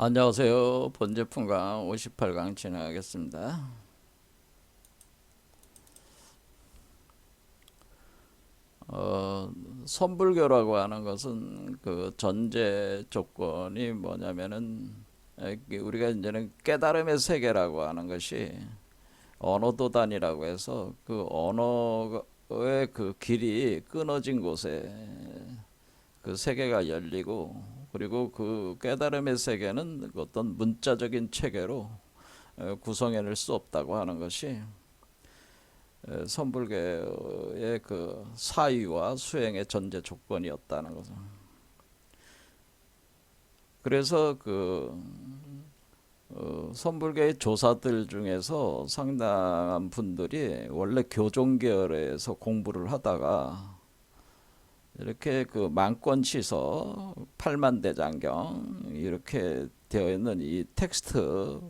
안녕하세요. 본제품강 58강 진행하겠습니다. 어, 선불교라고 하는 것은 그 전제 조건이 뭐냐면은 우리가 이제는 깨달음의 세계라고 하는 것이 언어도단이라고 해서 그 언어의 그 길이 끊어진 곳에 그 세계가 열리고, 그리고 그 깨달음의 세계는 어떤 문자적인 체계로 구성해낼 수 없다고 하는 것이 선불교의 그 사유와 수행의 전제 조건이었다는 거죠. 그래서 그 선불교의 조사들 중에서 상당한 분들이 원래 교종계열에서 공부를 하다가 이렇게 그 만권치서 팔만대장경 이렇게 되어 있는 이 텍스트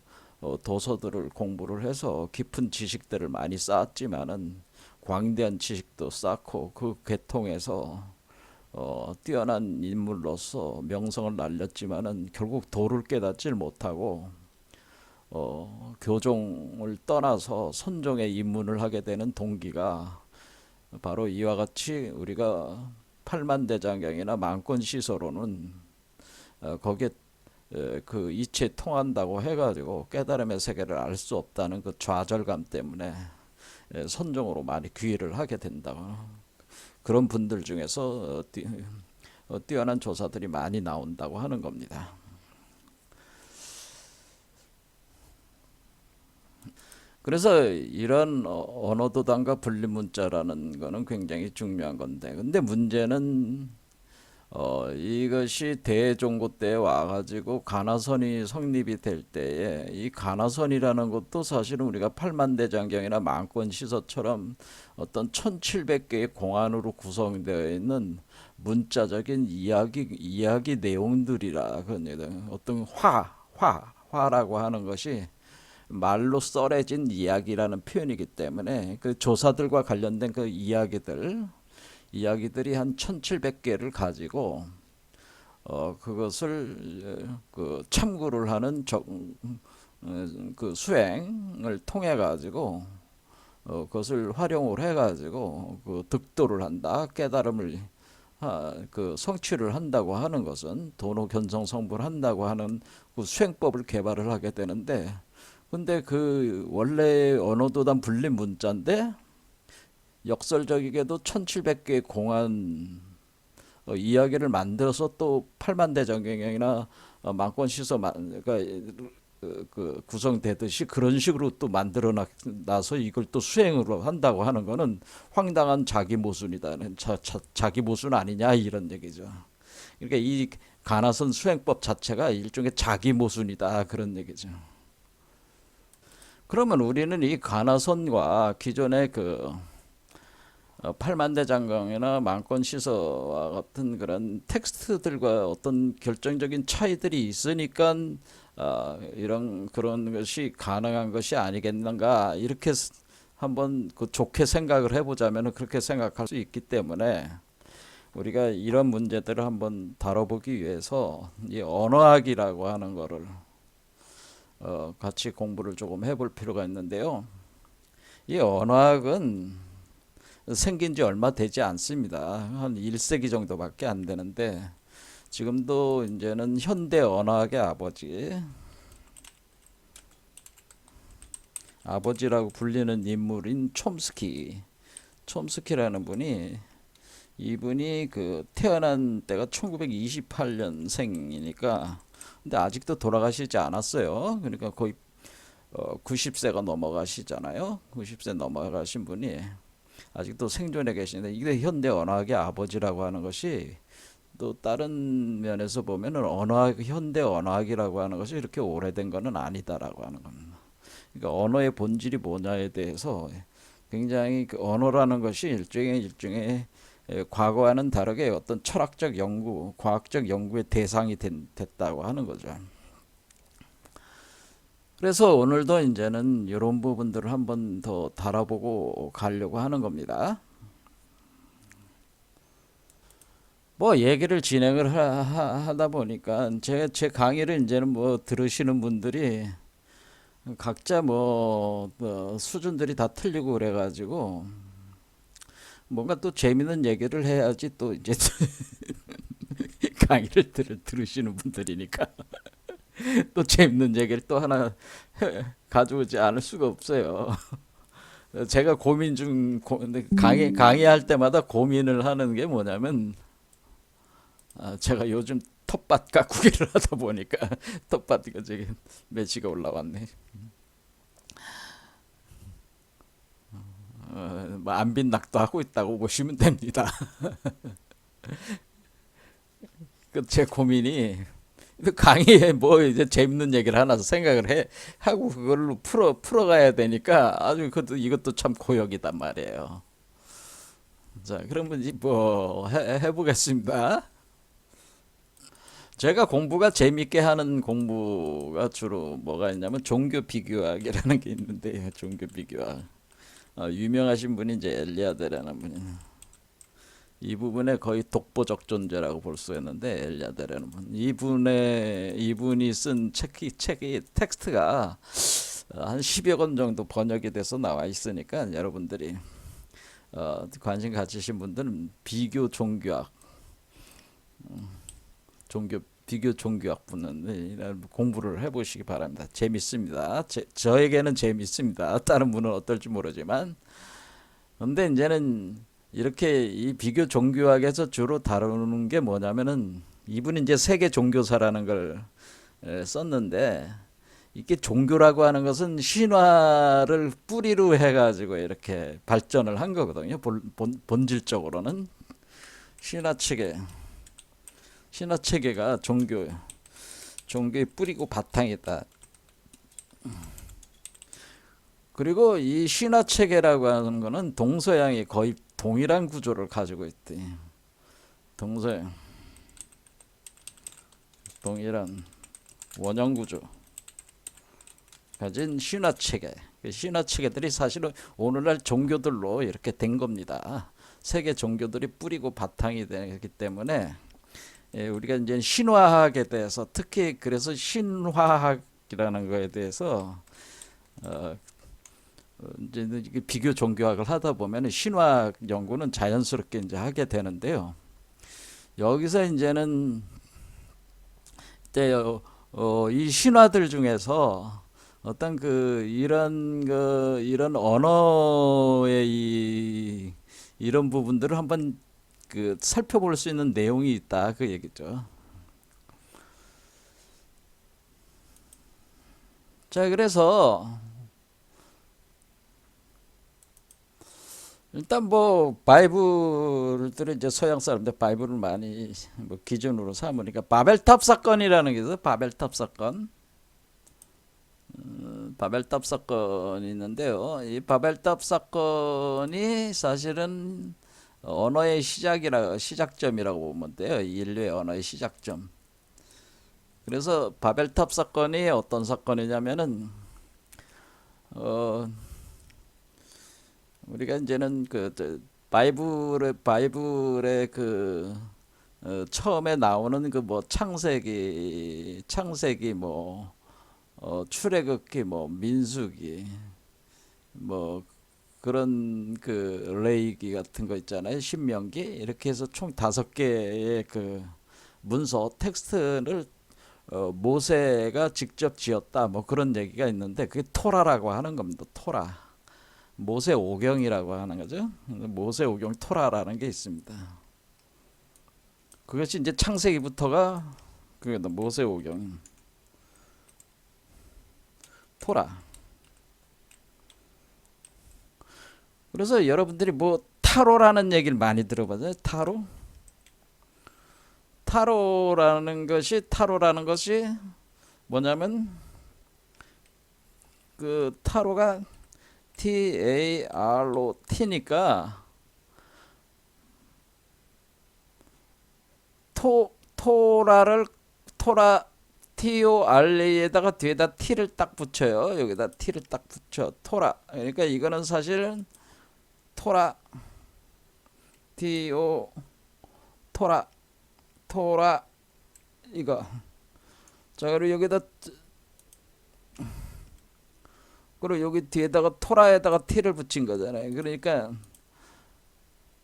도서들을 공부를 해서 깊은 지식들을 많이 쌓았지만은 광대한 지식도 쌓고 그 계통에서 뛰어난 인물로서 명성을 날렸지만은 결국 도를 깨닫질 못하고 교종을 떠나서 선종의 입문을 하게 되는 동기가 바로 이와 같이 우리가 팔만대장경이나 만권시서로는 거기에 그 이체 통한다고 해가지고 깨달음의 세계를 알 수 없다는 그 좌절감 때문에 선종으로 많이 귀의를 하게 된다고. 그런 분들 중에서 뛰어난 조사들이 많이 나온다고 하는 겁니다. 그래서 이런 언어도단과 분리문자라는 거는 굉장히 중요한 건데, 근데 문제는 이것이 대종고 때에 와가지고 가나선이 성립이 될 때에 이 가나선이라는 것도 사실은 우리가 팔만대장경이나 만권시서처럼 어떤 1700개의 공안으로 구성되어 있는 문자적인 이야기 내용들이라 그럽니다. 어떤 화라고 하는 것이 말로 썰어진 이야기라는 표현이기 때문에 그 조사들과 관련된 그 이야기들이 한 1700개를 가지고 그것을 그 참고를 하는 그 수행을 통해 가지고 그것을 활용을 해 가지고 그 득도를 한다, 깨달음을 그 성취를 한다고 하는 것은 도노 견성 성불 한다고 하는 그 수행법을 개발을 하게 되는데, 근데 그 원래 언어도단 분리 문자인데 역설적이게도 1700개의 공안 이야기를 만들어서 또 팔만대장경이나 만권시서 그러니까 그 구성되듯이 그런 식으로 또 만들어 놔서 이걸 또 수행으로 한다고 하는 거는 황당한 자기 모순이다. 자기 모순 아니냐 이런 얘기죠. 그러니까 이 가나선 수행법 자체가 일종의 자기 모순이다 그런 얘기죠. 그러면 우리는 이 가나선과 기존의 그 팔만대장경이나 만권시서와 같은 그런 텍스트들과 어떤 결정적인 차이들이 있으니까 이런 그런 것이 가능한 것이 아니겠는가 이렇게 한번 그 좋게 생각을 해보자면 그렇게 생각할 수 있기 때문에 우리가 이런 문제들을 한번 다뤄보기 위해서 이 언어학이라고 하는 거를 같이 공부를 조금 해볼 필요가 있는데요. 이 언어학은 생긴 지 얼마 되지 않습니다. 한 1세기 정도밖에 안 되는데 지금도 이제는 현대 언어학의 아버지라고 불리는 인물인 촘스키라는 분이, 이분이 그 태어난 때가 1928년생이니까 근데 아직도 돌아가시지 않았어요. 그러니까 거의 90세가 넘어가시잖아요. 90세 넘어가신 분이 아직도 생존해 계시는데, 이게 현대 언어학의 아버지라고 하는 것이 또 다른 면에서 보면은 현대 언어학이라고 하는 것이 이렇게 오래된 것은 아니다라고 하는 겁니다. 그러니까 언어의 본질이 뭐냐에 대해서 굉장히 그 언어라는 것이 일종의 과거와는 다르게 어떤 철학적 연구, 과학적 연구의 대상이 됐다고 하는 거죠. 그래서 오늘도 이제는 이런 부분들을 한번 더 다뤄보고 가려고 하는 겁니다. 뭐 얘기를 진행을 하다 보니까 제 강의를 이제는 뭐 들으시는 분들이 각자 뭐 수준들이 다 틀리고 그래가지고 뭔가 또 재밌는 얘기를 해야지 또 이제 강의를 들으시는 분들이니까 또 재밌는 얘기를 또 하나 가져오지 않을 수가 없어요. 제가 강의할 때마다 고민을 하는 게 뭐냐면 제가 요즘 텃밭 가꾸기를 하다 보니까 텃밭이가 저기 매치가 올라왔네. 뭐 안빈낙도 하고 있다고 보시면 됩니다. 그 제 고민이 강의에 뭐 이제 재밌는 얘기를 하나 생각을 하고 그걸로 풀어가야 되니까 아주 이것도 참 고역이단 말이에요. 자, 그러면 뭐 해보겠습니다. 제가 공부가 재밌게 하는 공부가 주로 뭐가 있냐면 종교 비교학이라는 게 있는데 종교 비교학. 유명하신 분이 이제 엘리아드라는 분이 이 부분에 거의 독보적 존재라고 볼 수 있는데 엘리아드라는 분 이분이 쓴 책이 텍스트가 한 10여 권 정도 번역이 돼서 나와 있으니까 여러분들이 관심 가지신 분들은 비교 종교학 분은 공부를 해보시기 바랍니다. 재밌습니다. 저에게는 재밌습니다. 다른 분은 어떨지 모르지만 근데 이제는 이렇게 이 비교 종교학에서 주로 다루는 게 뭐냐면은 이분이 이제 세계 종교사라는 걸 썼는데 이게 종교라고 하는 것은 신화를 뿌리로 해가지고 이렇게 발전을 한 거거든요. 본질적으로는 신화 체계가 종교의 뿌리고 바탕이다. 그리고 이 신화 체계라고 하는 거는 동서양이 거의 동일한 구조를 가지고 있대. 동서양 동일한 원형 구조 가진 신화 체계. 그 신화 체계들이 사실은 오늘날 종교들로 이렇게 된 겁니다. 세계 종교들이 뿌리고 바탕이 되기 때문에 우리가 이제 신화학에 대해서 특히 그래서 신화학이라는 거에 대해서 이제 비교 종교학을 하다 보면 신화 연구는 자연스럽게 이제 하게 되는데요. 여기서 이제는 이 신화들 중에서 어떤 이런 언어의 이런 부분들을 한번 살펴볼 수 있는 내용이 있다 그 얘기죠. 자, 그래서 일단 뭐 바이블들은 이제 서양 사람들 바이블을 많이 뭐 기준으로 삼으니까 바벨탑 사건이라는 게 있어요. 바벨탑 사건이 있는데요. 이 바벨탑 사건이 사실은 언어의 시작점이라고 보면 돼요. 인류의 언어의 시작점. 그래서 바벨탑 사건이 어떤 사건이냐면은 우리가 이제는 바이블의 처음에 나오는 뭐 창세기 뭐 출애굽기 뭐 민수기 뭐 그런 레위기 같은 거 있잖아요. 신명기 이렇게 해서 총 5개의 문서 텍스트를 모세가 직접 지었다 뭐 그런 얘기가 있는데 그게 토라라고 하는 겁니다. 토라. 모세 오경이라고 하는 거죠. 모세 오경 토라라는 게 있습니다. 그것이 이제 창세기부터가 모세 오경 토라. 그래서 여러분들이 뭐 타로라는 얘기를 많이 들어봤어요. 타로라는 것이 뭐냐면 타로가 TAROT니까 토라 TORA에다가 뒤에다 T를 딱 붙여요. 여기다 T를 딱 붙여. 토라. 그러니까 이거는 사실은 토라 TO 토라 토라 이거. 자, 그리고 여기다 그리고 여기 뒤에다가 토라에다가 t를 붙인 거잖아요. 그러니까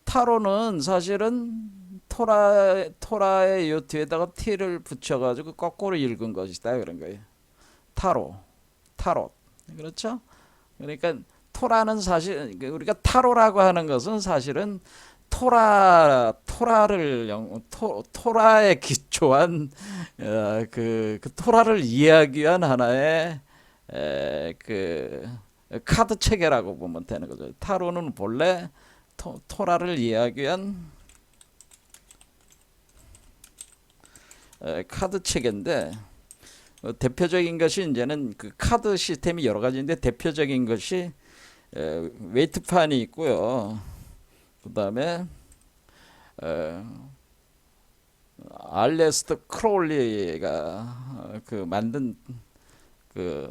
타로는 사실은 토라의 요 뒤에다가 t를 붙여가지고 거꾸로 읽은 것이다 그런 거예요. 타로. 그렇죠? 그러니까 토라는 사실 우리가 타로라고 하는 것은 사실은 토라에 기초한 그 토라를 이해하기 위한 하나의 그 카드 체계라고 보면 되는 거죠. 타로는 본래 토라를 이해하기 위한 카드 체계인데 대표적인 것이 이제는 그 카드 시스템이 여러 가지인데 대표적인 것이 웨이트판이 있고요. 그 다음에 알레스터 크롤리가 그 만든 그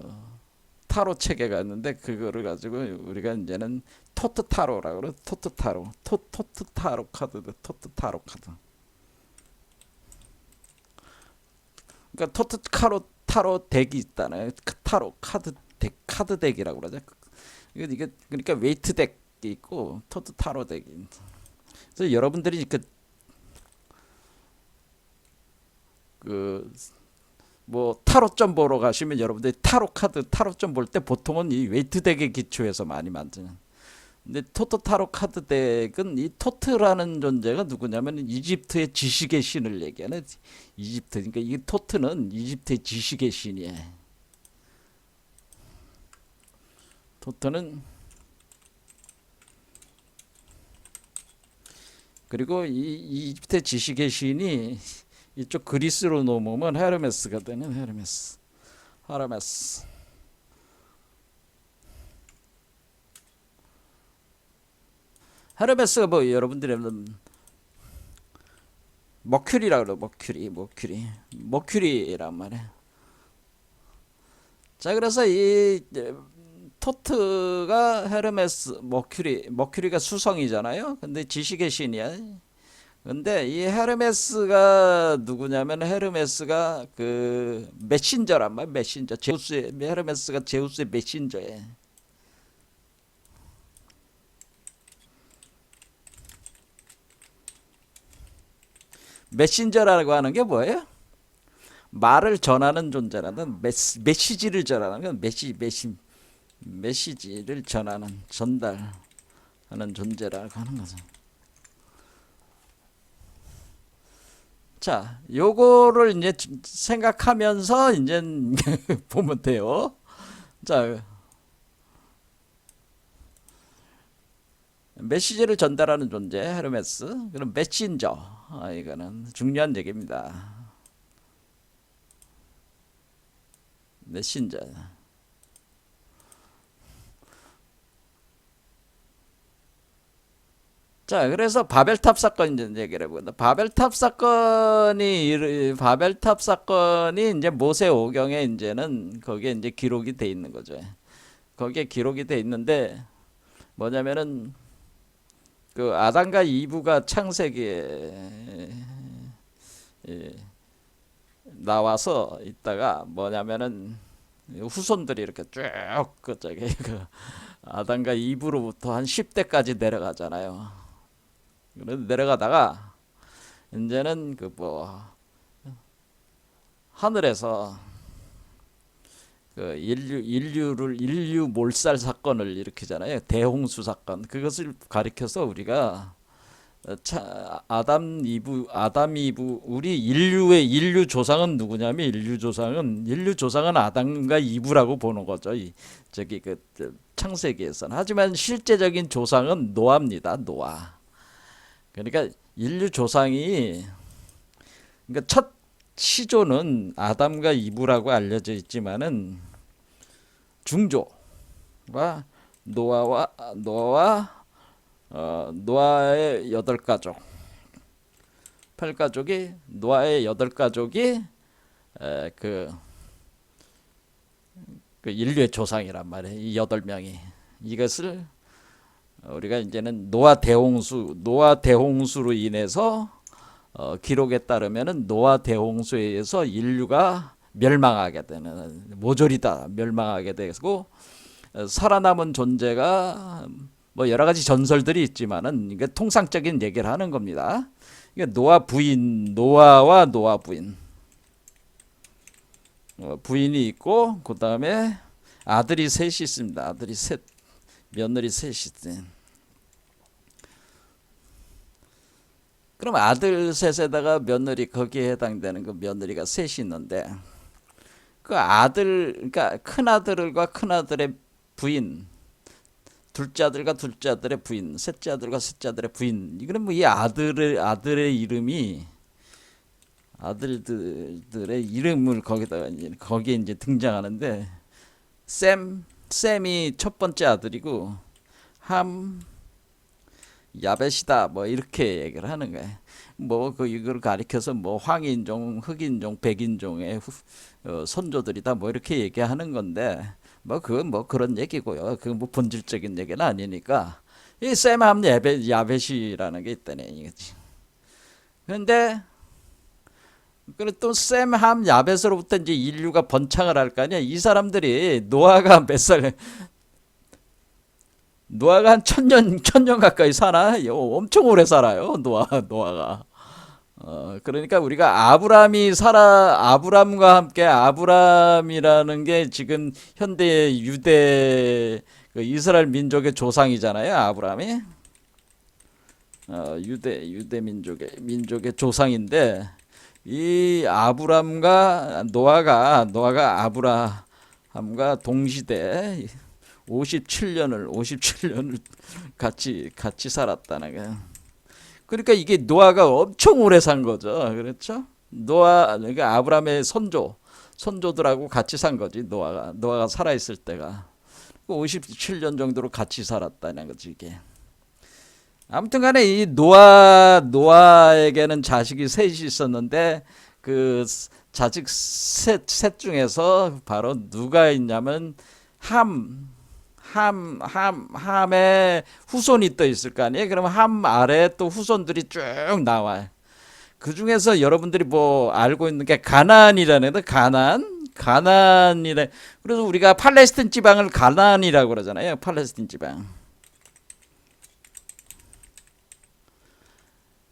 타로 체계가 있는데 그거를 가지고 우리가 이제는 토트 타로라고 그래. 토트 타로 카드. 그러니까 토트 타로 덱이 있다네. 타로 카드 덱이라고 그러죠. 이게 그러니까 웨이트 덱이 있고 토트 타로 덱이. 그래서 여러분들이 뭐 타로점 보러 가시면 여러분들이 타로점 볼 때 보통은 이 웨이트 덱에 기초해서 많이 만드는. 근데 토트 타로 카드 덱은 이 토트라는 존재가 누구냐면 이집트의 지식의 신을 얘기하는 이집트. 그러니까 이 토트는 이집트의 지식의 신이에요. 토트는 그리고 이 이집트의 지식의 신이 이쪽 그리스로 넘으면 헤르메스가 되는 헤르메스. 헤르메스가 뭐 여러분들이 머큐리라 그래. 머큐리란 말이야. 자, 그래서 이 토트가 헤르메스 머큐리가 수성이잖아요. 근데 지식의 신이야. 근데 이 헤르메스가 누구냐면 헤르메스가 그 메신저란 말. 헤르메스가 제우스의 메신저예. 메신저라고 하는 게 뭐예요? 말을 전하는 존재라는 메시지를 전하는 건 메시지를 전달하는 존재라고 하는 거죠. 자, 요거를 이제 생각하면서 이제 보면 돼요. 자, 메시지를 전달하는 존재 헤르메스. 그럼 메신저. 이거는 중요한 얘기입니다. 메신저. 자, 그래서 바벨탑 사건 이제 얘기를 해보겠다. 바벨탑 사건이 이제 모세 오경에 이제는 거기에 이제 기록이 돼 있는 거죠. 거기에 기록이 돼 있는데 뭐냐면은 그 아담과 이브가 창세기에 나와서 있다가 뭐냐면은 후손들이 이렇게 쭉그 저기 그 아담과 이브로부터 한 10대까지 내려가잖아요. 그래서 내려가다가 이제는 그 뭐 하늘에서 그 인류 몰살 사건을 일으키잖아요. 대홍수 사건. 그것을 가리켜서 우리가 아담 이브 우리 인류 조상은 누구냐면 인류 조상은 아담과 이브라고 보는 거죠. 저기 그 창세기에서는. 하지만 실제적인 조상은 노아입니다. 노아. 그러니까 인류 조상이 그러니까 첫 시조는 아담과 이브라고 알려져 있지만은 중조와 노아의 8가족, 8가족이 노아의 8가족이 그 인류의 조상이란 말이에요. 이 8명이 이것을 우리가 이제는 노아 대홍수로 인해서 기록에 따르면은 노아 대홍수에 의해서 인류가 멸망하게 되는, 모조리 다 멸망하게 되고 살아남은 존재가 뭐 여러 가지 전설들이 있지만은 이게 통상적인 얘기를 하는 겁니다. 이게 노아 부인, 노아와 노아 부인, 부인이 있고 그 다음에 아들이 셋이 있습니다. 아들이 셋, 며느리 셋이 있어요. 그럼 아들 셋에다가 며느리, 거기에 해당되는 그 며느리가 셋이 있는데, 그 아들, 그러니까 큰 아들과 큰 아들의 부인, 둘째 아들과 둘째 아들의 부인, 셋째 아들과 셋째 아들의 부인. 이거는 뭐 이 아들의 이름이, 아들들의 이름을 거기에 이제 등장하는데, 셈이 첫 번째 아들이고 함 야벳이다 뭐 이렇게 얘기를 하는 거예요. 뭐 그 이걸 가리켜서 뭐 황인종, 흑인종, 백인종의 선조들이다 뭐 이렇게 얘기하는 건데, 뭐 그건 뭐 그런 얘기고요. 그 뭐 본질적인 얘기는 아니니까. 이 셈함 야벳이라는 게 있다네 이거지. 그런데 또 셈함 야벳으로부터 이제 인류가 번창을 할 거 아니야. 이 사람들이 노아가 몇 살, 노아가 한 천년 가까이 사나? 엄청 오래 살아요. 노아가. 그러니까 우리가 아브람과 함께, 아브람이라는 게 지금 현대 유대 그 이스라엘 민족의 조상이잖아요. 아브람이. 유대 민족의 조상인데, 이 아브람과 노아가 아브라함과 동시대 57년을 같이 살았다는 거예요. 그러니까 이게 노아가 엄청 오래 산 거죠. 그렇죠? 그러니까 아브라함의 선조들하고 같이 산 거지. 노아가 살아 있을 때가 57년 정도로 같이 살았다는 거지 이게. 아무튼간에 이 노아에게는 자식이 셋이 있었는데, 그 자식 셋 중에서 바로 누가 있냐면 함의 후손이 또 있을 거 아니에요. 그러면 함 아래 또 후손들이 쭉 나와요. 그 중에서 여러분들이 뭐 알고 있는 게 가나안이라는 데, 가나안이래. 그래서 우리가 팔레스틴 지방을 가나안이라고 그러잖아요. 팔레스틴 지방.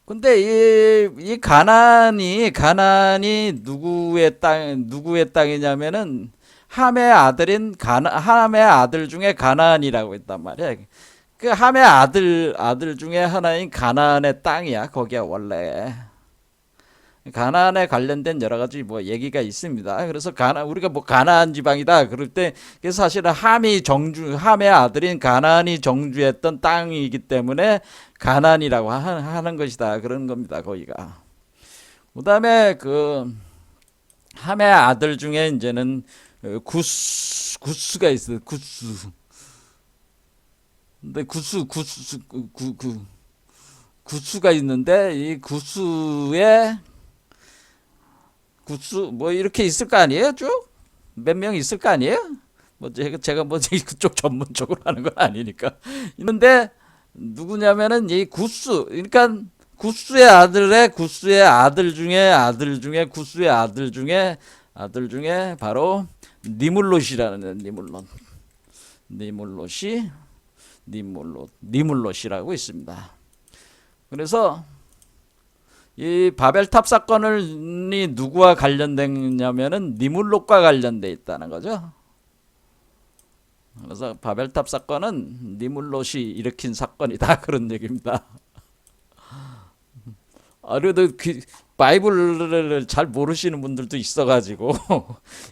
근데 이 가나안이 누구의 땅이냐면은 함의 아들 중에 가나안이라고 있단 말이야. 그 함의 아들 중에 하나인 가나안의 땅이야. 거기야 원래. 가나안에 관련된 여러 가지 뭐 얘기가 있습니다. 그래서 우리가 뭐 가나안 지방이다 그럴 때, 사실은 함의 아들인 가나안이 정주했던 땅이기 때문에 가나안이라고 하는 것이다 그런 겁니다. 거기가. 그다음에 그 함의 아들 중에 이제는 구스가 있어요. 근데 구스가 있는데, 이 구스 뭐 이렇게 있을 거 아니에요? 쭉 몇 명 있을 거 아니에요? 뭐 제가 뭐 그쪽 전문적으로 하는 건 아니니까. 있는데 누구냐면은 이 그러니까 구스의 아들 중에 구스의 아들 중에 바로 니물롯이라는, 니물롯이라고 있습니다. 그래서 이 바벨탑 사건이 누구와 관련됐냐면은 니물롯과 관련돼 있다는 거죠. 그래서 바벨탑 사건은 니물롯이 일으킨 사건이다 그런 얘기입니다. 그래도 바이블을 잘 모르시는 분들도 있어가지고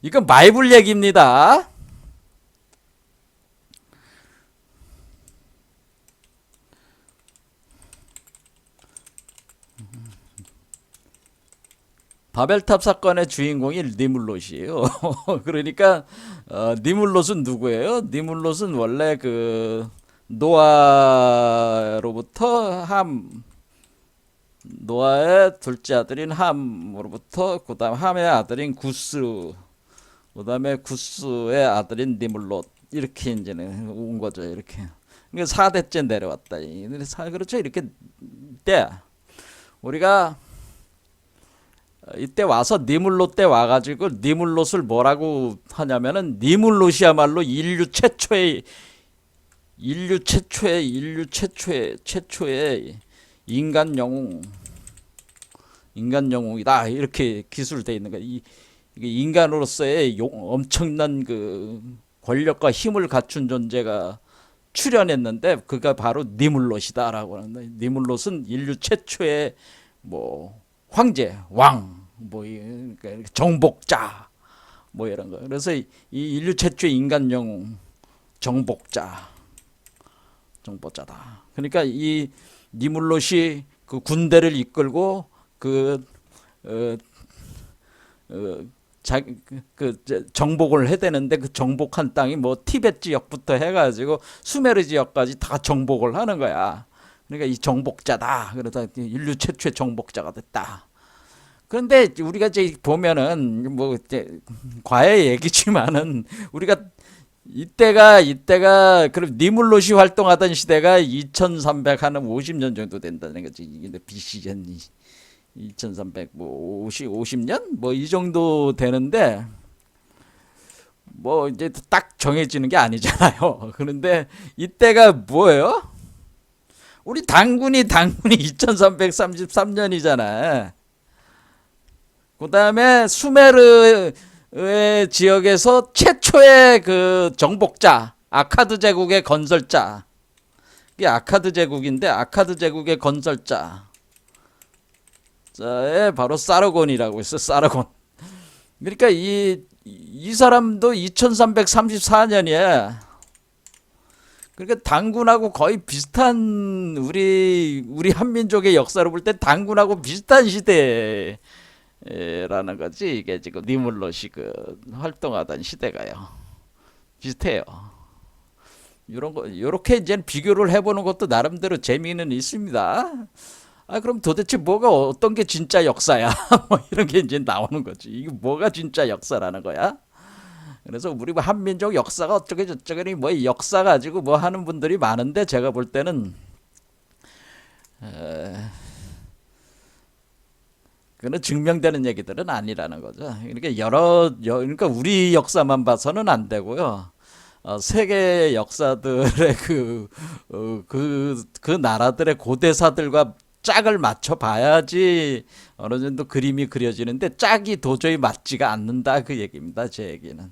이건 바이블 얘기입니다. 바벨탑 사건의 주인공이 니물롯이에요. 그러니까 니물롯은 누구예요? 니물롯은 원래 그 노아로부터 노아의 둘째 아들인 함으로부터, 그다음 함의 아들인 구스, 그다음에 구스의 아들인 니물롯, 이렇게 이제는 온 거죠. 이렇게. 그러니까 4대째 내려왔다. 그렇죠. 이렇게 때 우리가 이때 와서 니물롯 때 와가지고 니물롯을 뭐라고 하냐면은 니물롯이야말로 인류 최초의 인간 영웅이다 이렇게 기술돼 있는 거야. 이게 인간으로서의 엄청난 그 권력과 힘을 갖춘 존재가 출현했는데 그가 바로 니물롯이다라고 하는데 니물롯은 인류 최초의 뭐 황제, 왕, 뭐 정복자 뭐 이런 거. 그래서 이 인류 최초의 인간 영웅 정복자다. 그러니까 이 니물롯이 그 군대를 이끌고 그 어, 어, 정복을 해야 되는데 그 정복한 땅이 뭐 티베트 지역부터 해가지고 수메르 지역까지 다 정복을 하는 거야. 그러니까 이 정복자다. 그러다 인류 최초의 정복자가 됐다. 그런데 우리가 이제 보면은 뭐 이제 과외 얘기지만은 우리가 이때가 그럼 니물롯이 활동하던 시대가 2350년 정도 된다는 거지. 이게 BC전 2300 뭐 50년 뭐 이 정도 되는데 뭐 이제 딱 정해지는 게 아니잖아요. 그런데 이때가 뭐예요? 우리 당군이 2333년이잖아. 그다음에 수메르의 지역에서 최초의 그 정복자, 아카드 제국의 건설자. 이게 아카드 제국인데 아카드 제국의 건설자. 자에 바로 사르곤이라고 있어. 사르곤. 그러니까 이 사람도 2334년이야. 그러니까 당군하고 거의 비슷한 우리 한민족의 역사로 볼 때 당군하고 비슷한 시대라는 거지. 이게 지금 니물롯이 그 활동하던 시대가요. 비슷해요. 이런 거 이렇게 이제 비교를 해보는 것도 나름대로 재미는 있습니다. 아 그럼 도대체 뭐가 어떤 게 진짜 역사야? 뭐 이런 게 이제 나오는 거지. 이게 뭐가 진짜 역사라는 거야? 그래서 우리 한민족 역사가 어쩌게 저쩌게 뭐 역사 가지고 뭐 하는 분들이 많은데 제가 볼 때는 그는 증명되는 얘기들은 아니라는 거죠. 그러니까 그러니까 우리 역사만 봐서는 안 되고요. 세계 역사들의 그 나라들의 고대사들과 짝을 맞춰 봐야지 어느 정도 그림이 그려지는데 짝이 도저히 맞지가 않는다 그 얘기입니다. 제 얘기는.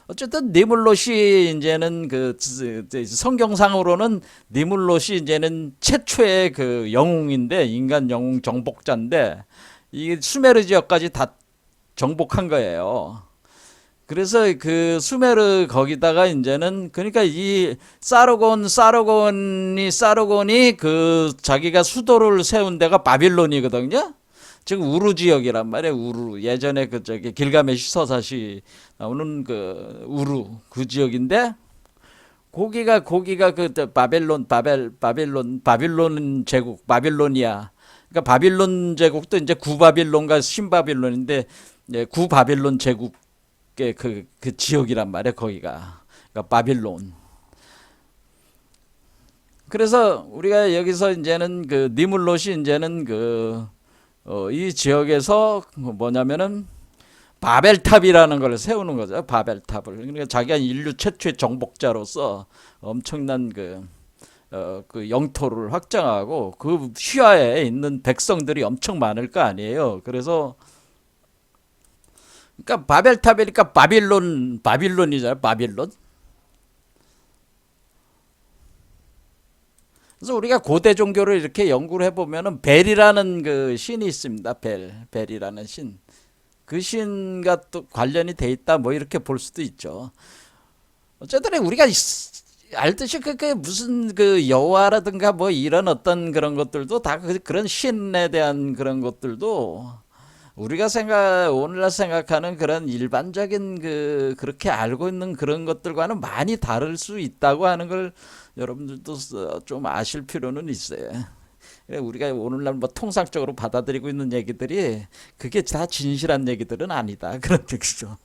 어쨌든 니물롯이 이제는 그 성경상으로는 니물롯이 이제는 최초의 그 영웅인데 인간 영웅 정복자인데 이 수메르 지역까지 다 정복한 거예요. 그래서 그 수메르 거기다가 이제는 그러니까 이 사르곤이 그 자기가 수도를 세운 데가 바빌론이거든요. 지금 우루 지역이란 말이에요. 우루 예전에 그 저기 길가메시 서사시 나오는 그 우루 그 지역인데 거기가 그 바빌론 제국 바빌로니아 그러니까 바빌론 제국도 이제 구바빌론과 신바빌론인데 구바빌론 제국 그 지역이란 말이에요. 거기가 그러니까 바빌론. 그래서 우리가 여기서 이제는 그 니물롯이 이제는 이 지역에서 뭐냐면은 바벨탑이라는 걸 세우는 거죠. 바벨탑을. 그러니까 자기가 인류 최초의 정복자로서 엄청난 그 영토를 확장하고 그 휘하에 있는 백성들이 엄청 많을 거 아니에요. 그래서 그러니까 바벨탑이니까 바빌론이잖아요. 바빌론. 그래서 우리가 고대 종교를 이렇게 연구를 해보면은 벨이라는 그 신이 있습니다. 벨이라는 신. 그 신과 또 관련이 돼 있다 뭐 이렇게 볼 수도 있죠. 어쨌든 우리가 알듯이 그 무슨 그 여호와라든가 뭐 이런 어떤 그런 것들도 다 그런 신에 대한 그런 것들도 우리가 오늘날 생각하는 그런 일반적인 그렇게 알고 있는 그런 것들과는 많이 다를 수 있다고 하는 걸 여러분들도 좀 아실 필요는 있어요. 우리가 오늘날 뭐 통상적으로 받아들이고 있는 얘기들이 그게 다 진실한 얘기들은 아니다. 그런 얘기죠.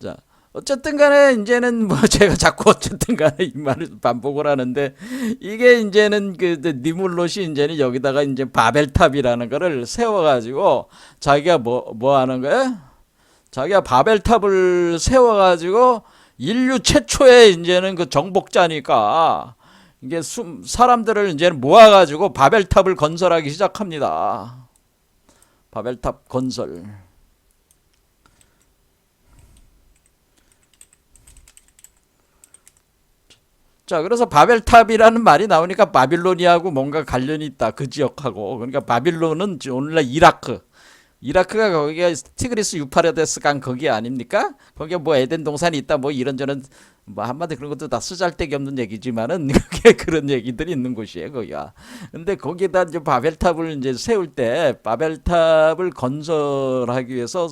자, 어쨌든 간에 이제는 뭐 제가 자꾸 어쨌든 간에 이 말을 반복을 하는데 이게 이제는 그 니물롯이 이제는 여기다가 이제 바벨탑이라는 거를 세워가지고 자기가 뭐 하는 거야? 자기가 바벨탑을 세워가지고 인류 최초의 이제는 그 정복자니까 이게 사람들을 이제는 모아가지고 바벨탑을 건설하기 시작합니다. 바벨탑 건설. 자, 그래서 바벨탑이라는 말이 나오니까 바빌로니아하고 뭔가 관련이 있다. 그 지역하고. 그러니까 바빌론은 오늘날 이라크가 거기가 티그리스 유파라데스 강 거기 아닙니까? 거기에 뭐 에덴 동산이 있다 뭐 이런저런 뭐 한마디 그런 것도 다 쓰잘데기 없는 얘기지만은 그게 그런 얘기들이 있는 곳이에요 거기가. 근데 거기다 이제 바벨탑을 이제 세울 때 바벨탑을 건설하기 위해서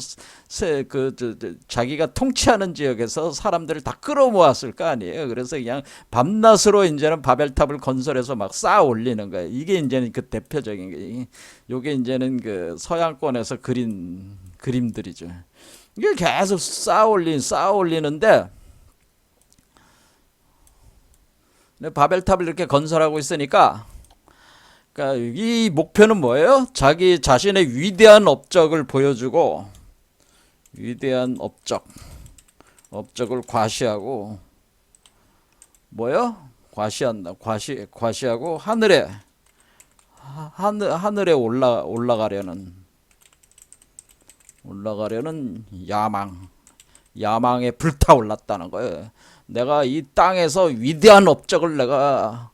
자기가 통치하는 지역에서 사람들을 다 끌어모았을 거 아니에요. 그래서 그냥 밤낮으로 이제는 바벨탑을 건설해서 막 쌓아 올리는 거예요. 이게 이제는 그 대표적인 게 요게 이제는 그 서양권에서 그린 그림들이죠. 이게 계속 쌓아 올리는데 바벨탑을 이렇게 건설하고 있으니까 그러니까 이 목표는 뭐예요? 자기 자신의 위대한 업적을 보여주고 위대한 업적을 과시하고 뭐요? 과시한다. 과시하고 하늘에 올라가려는 야망에 불타올랐다는 거예요. 내가 이 땅에서 위대한 업적을 내가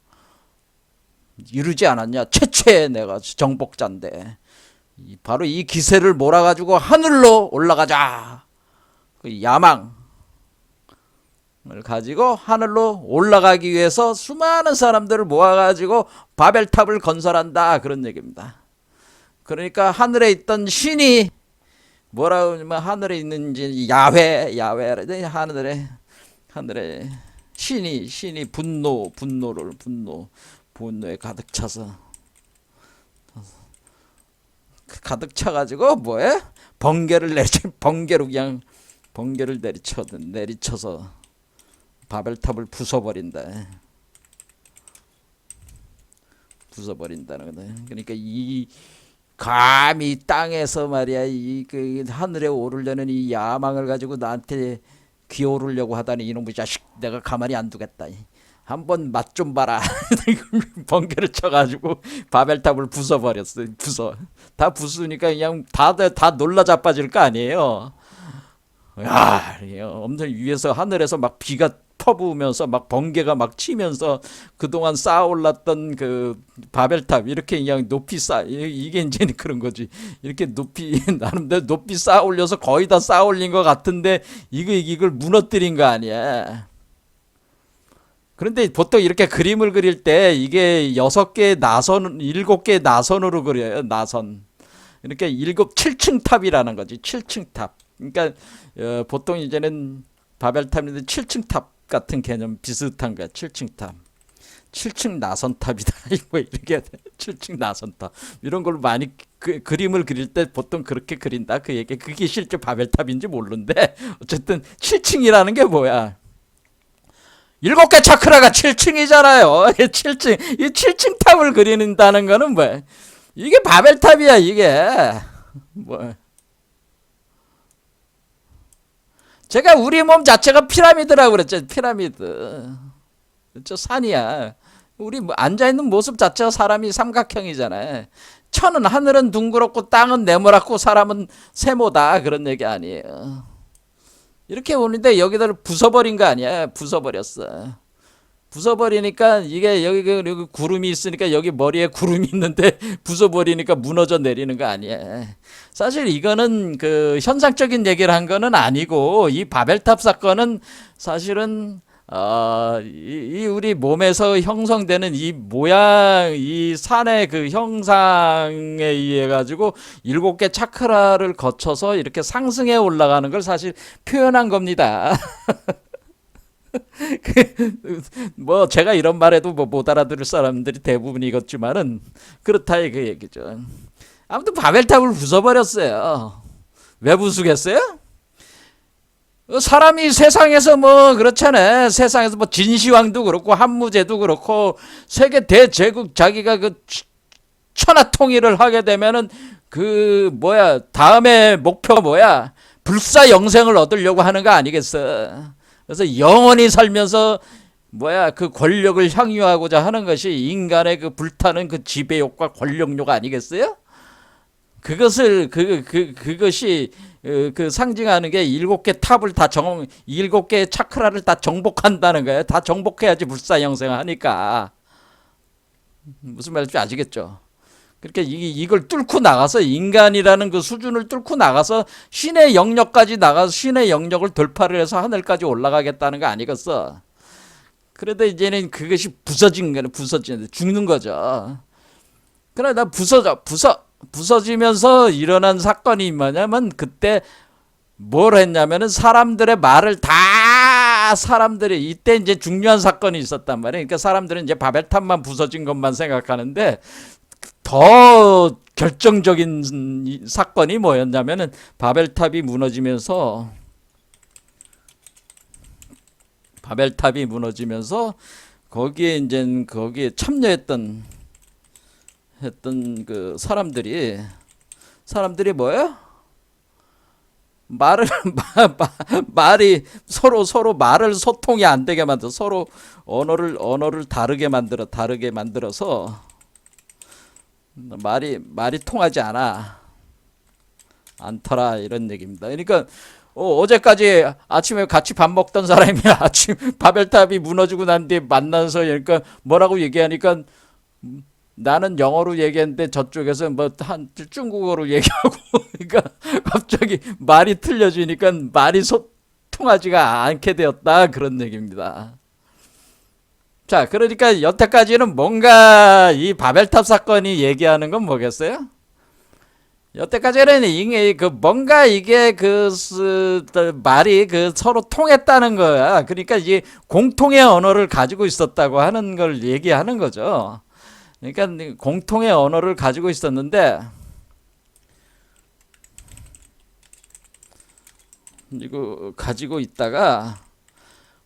이루지 않았냐? 최초의 내가 정복자인데 바로 이 기세를 몰아가지고 하늘로 올라가자. 그 야망을 가지고 하늘로 올라가기 위해서 수많은 사람들을 모아가지고 바벨탑을 건설한다. 그런 얘기입니다. 그러니까 하늘에 있던 신이 뭐라고 하면 하늘에 있는 야훼 하늘에 신이 분노에 가득 차가지고 뭐해? 번개를 내리쳐서 바벨탑을 부숴버린다는 거다. 그러니까 이 감히 땅에서 말이야 그 하늘에 오르려는 이 야망을 가지고 나한테 기어오르려고 하다니 이놈의 자식 내가 가만히 안 두겠다. 한번 맛 좀 봐라. 번개를 쳐가지고 바벨탑을 부숴버렸어. 다 부수니까 그냥 다 놀라 자빠질 거 아니에요. 야, 엄청 위에서 하늘에서 막 비가 퍼부으면서 막 번개가 막 치면서 그동안 쌓아올랐던 그 바벨탑 이렇게 그냥 높이 이게 이제 그런 거지. 이렇게 높이 나름대로 높이 쌓아올려서 거의 다 쌓아올린 것 같은데 이걸 무너뜨린 거 아니야. 그런데 보통 이렇게 그림을 그릴 때 이게 7개 나선으로 그려요. 나선. 이렇게 7층 탑이라는 거지. 7층 탑. 그러니까 보통 이제는 바벨탑인데 7층 탑 같은 개념 비슷한 거야. 7층 탑. 7층 나선탑이다. 뭐 이렇게 7층 나선탑. 이런 걸 많이 그림을 그릴 때 보통 그렇게 그린다. 그 얘기. 그게 실제 바벨탑인지 모르는데 어쨌든 7층이라는 게 뭐야? 7개 차크라가 7층이잖아요. 7층. 이 7층 탑을 그린다는 거는 뭐야? 이게 바벨탑이야, 이게. 뭐. 제가 우리 몸 자체가 피라미드라고 그랬죠. 피라미드. 저 산이야. 우리 앉아있는 모습 자체가 사람이 삼각형이잖아요. 천은 하늘은 둥그렇고 땅은 네모랗고 사람은 세모다. 그런 얘기 아니에요. 이렇게 오는데 여기다를 부숴버린 거 아니야. 부숴버렸어. 부숴버리니까 이게 여기 구름이 있으니까 여기 머리에 구름이 있는데 부숴버리니까 무너져 내리는 거 아니야. 사실 이거는 그 현상적인 얘기를 한 거는 아니고 이 바벨탑 사건은 사실은 이 우리 몸에서 형성되는 이 모양, 이 산의 그 형상에 의해 가지고 7개 차크라를 거쳐서 이렇게 상승해 올라가는 걸 사실 표현한 겁니다. 뭐 제가 이런 말해도 뭐 못 알아들을 사람들이 대부분이겠지만은 그렇다 그 얘기죠. 아무튼 바벨탑을 부숴버렸어요. 왜 부수겠어요? 사람이 세상에서 뭐 그렇잖아. 세상에서 뭐 진시황도 그렇고 한무제도 그렇고 세계 대제국 자기가 그 천하 통일을 하게 되면은 그 뭐야 다음에 목표가 뭐야? 불사 영생을 얻으려고 하는 거 아니겠어? 그래서 영원히 살면서 뭐야 그 권력을 향유하고자 하는 것이 인간의 그 불타는 그 지배욕과 권력욕 아니겠어요? 그것이 그 상징하는 게 일곱 개 탑을 다 일곱 개의 차크라를 다 정복한다는 거예요. 다 정복해야지 불사영생을 하니까. 무슨 말인지 아시겠죠? 그렇게 이걸 뚫고 나가서 인간이라는 그 수준을 뚫고 나가서 신의 영역까지 나가서 신의 영역을 돌파를 해서 하늘까지 올라가겠다는 거 아니겠어? 그래도 이제는 그것이 부서진 거는 죽는 거죠. 그러다 부서지면서 일어난 사건이 뭐냐면 그때 뭘 했냐면은 사람들이 이때 이제 중요한 사건이 있었단 말이에요. 그러니까 사람들은 이제 바벨탑만 부서진 것만 생각하는데 더 결정적인 사건이 뭐였냐면은 바벨탑이 무너지면서 거기에 참여했던 그 사람들이 뭐예요? 말이 서로 말을 소통이 안 되게 만들어 서로 언어를 다르게 만들어서 말이 통하지 않더라 이런 얘기입니다. 그러니까 어제까지 아침에 같이 밥 먹던 사람이 아침 바벨탑이 무너지고 난 뒤에 만나서 그러니까 뭐라고 얘기하니까 나는 영어로 얘기했는데 저쪽에서 뭐 중국어로 얘기하고 그러니까 갑자기 말이 틀려지니까 말이 소통하지가 않게 되었다 그런 얘기입니다. 자, 그러니까 여태까지는 뭔가 이 바벨탑 사건이 얘기하는 건 뭐겠어요? 여태까지는 이게 뭔가 이게 말이 서로 통했다는 거야. 그러니까 이게 공통의 언어를 가지고 있었다고 하는 걸 얘기하는 거죠. 그러니까 공통의 언어를 가지고 있었는데 이거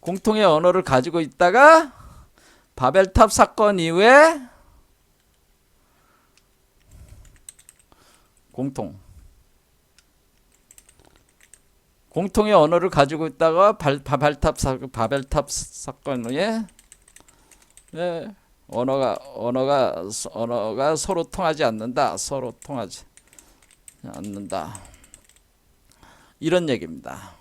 공통의 언어를 가지고 있다가 바벨탑 사건 이후에 공통의 언어를 가지고 있다가 바벨탑 사건 후에 언어가 서로 통하지 않는다. 이런 얘기입니다.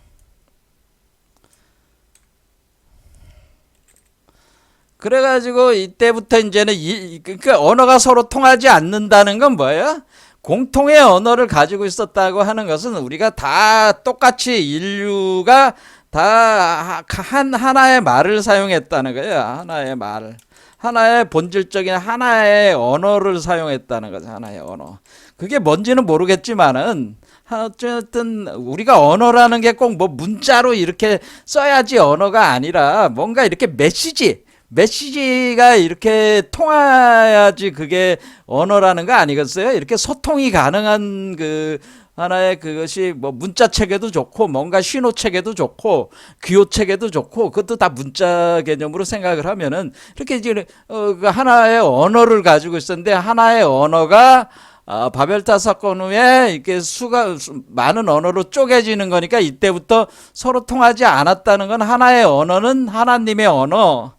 그래가지고 이때부터 이제는 그러니까 언어가 서로 통하지 않는다는 건 뭐예요? 공통의 언어를 가지고 있었다고 하는 것은 우리가 다 똑같이 인류가 다 하나의 말을 사용했다는 거예요. 하나의 본질적인 하나의 언어를 사용했다는 거죠. 하나의 언어. 그게 뭔지는 모르겠지만은 어쨌든 우리가 언어라는 게 꼭 뭐 문자로 이렇게 써야지 언어가 아니라 뭔가 이렇게 메시지가 이렇게 통해야지 그게 언어라는 거 아니겠어요? 이렇게 소통이 가능한 그 하나의 그것이 뭐 문자 체계도 좋고 뭔가 신호 체계도 좋고 기호 체계도 좋고 그것도 다 문자 개념으로 생각을 하면은 이렇게 이제 그 하나의 언어를 가지고 있었는데 하나의 언어가 바벨탑 사건 후에 이렇게 많은 언어로 쪼개지는 거니까 이때부터 서로 통하지 않았다는 건 하나의 언어는 하나님의 언어.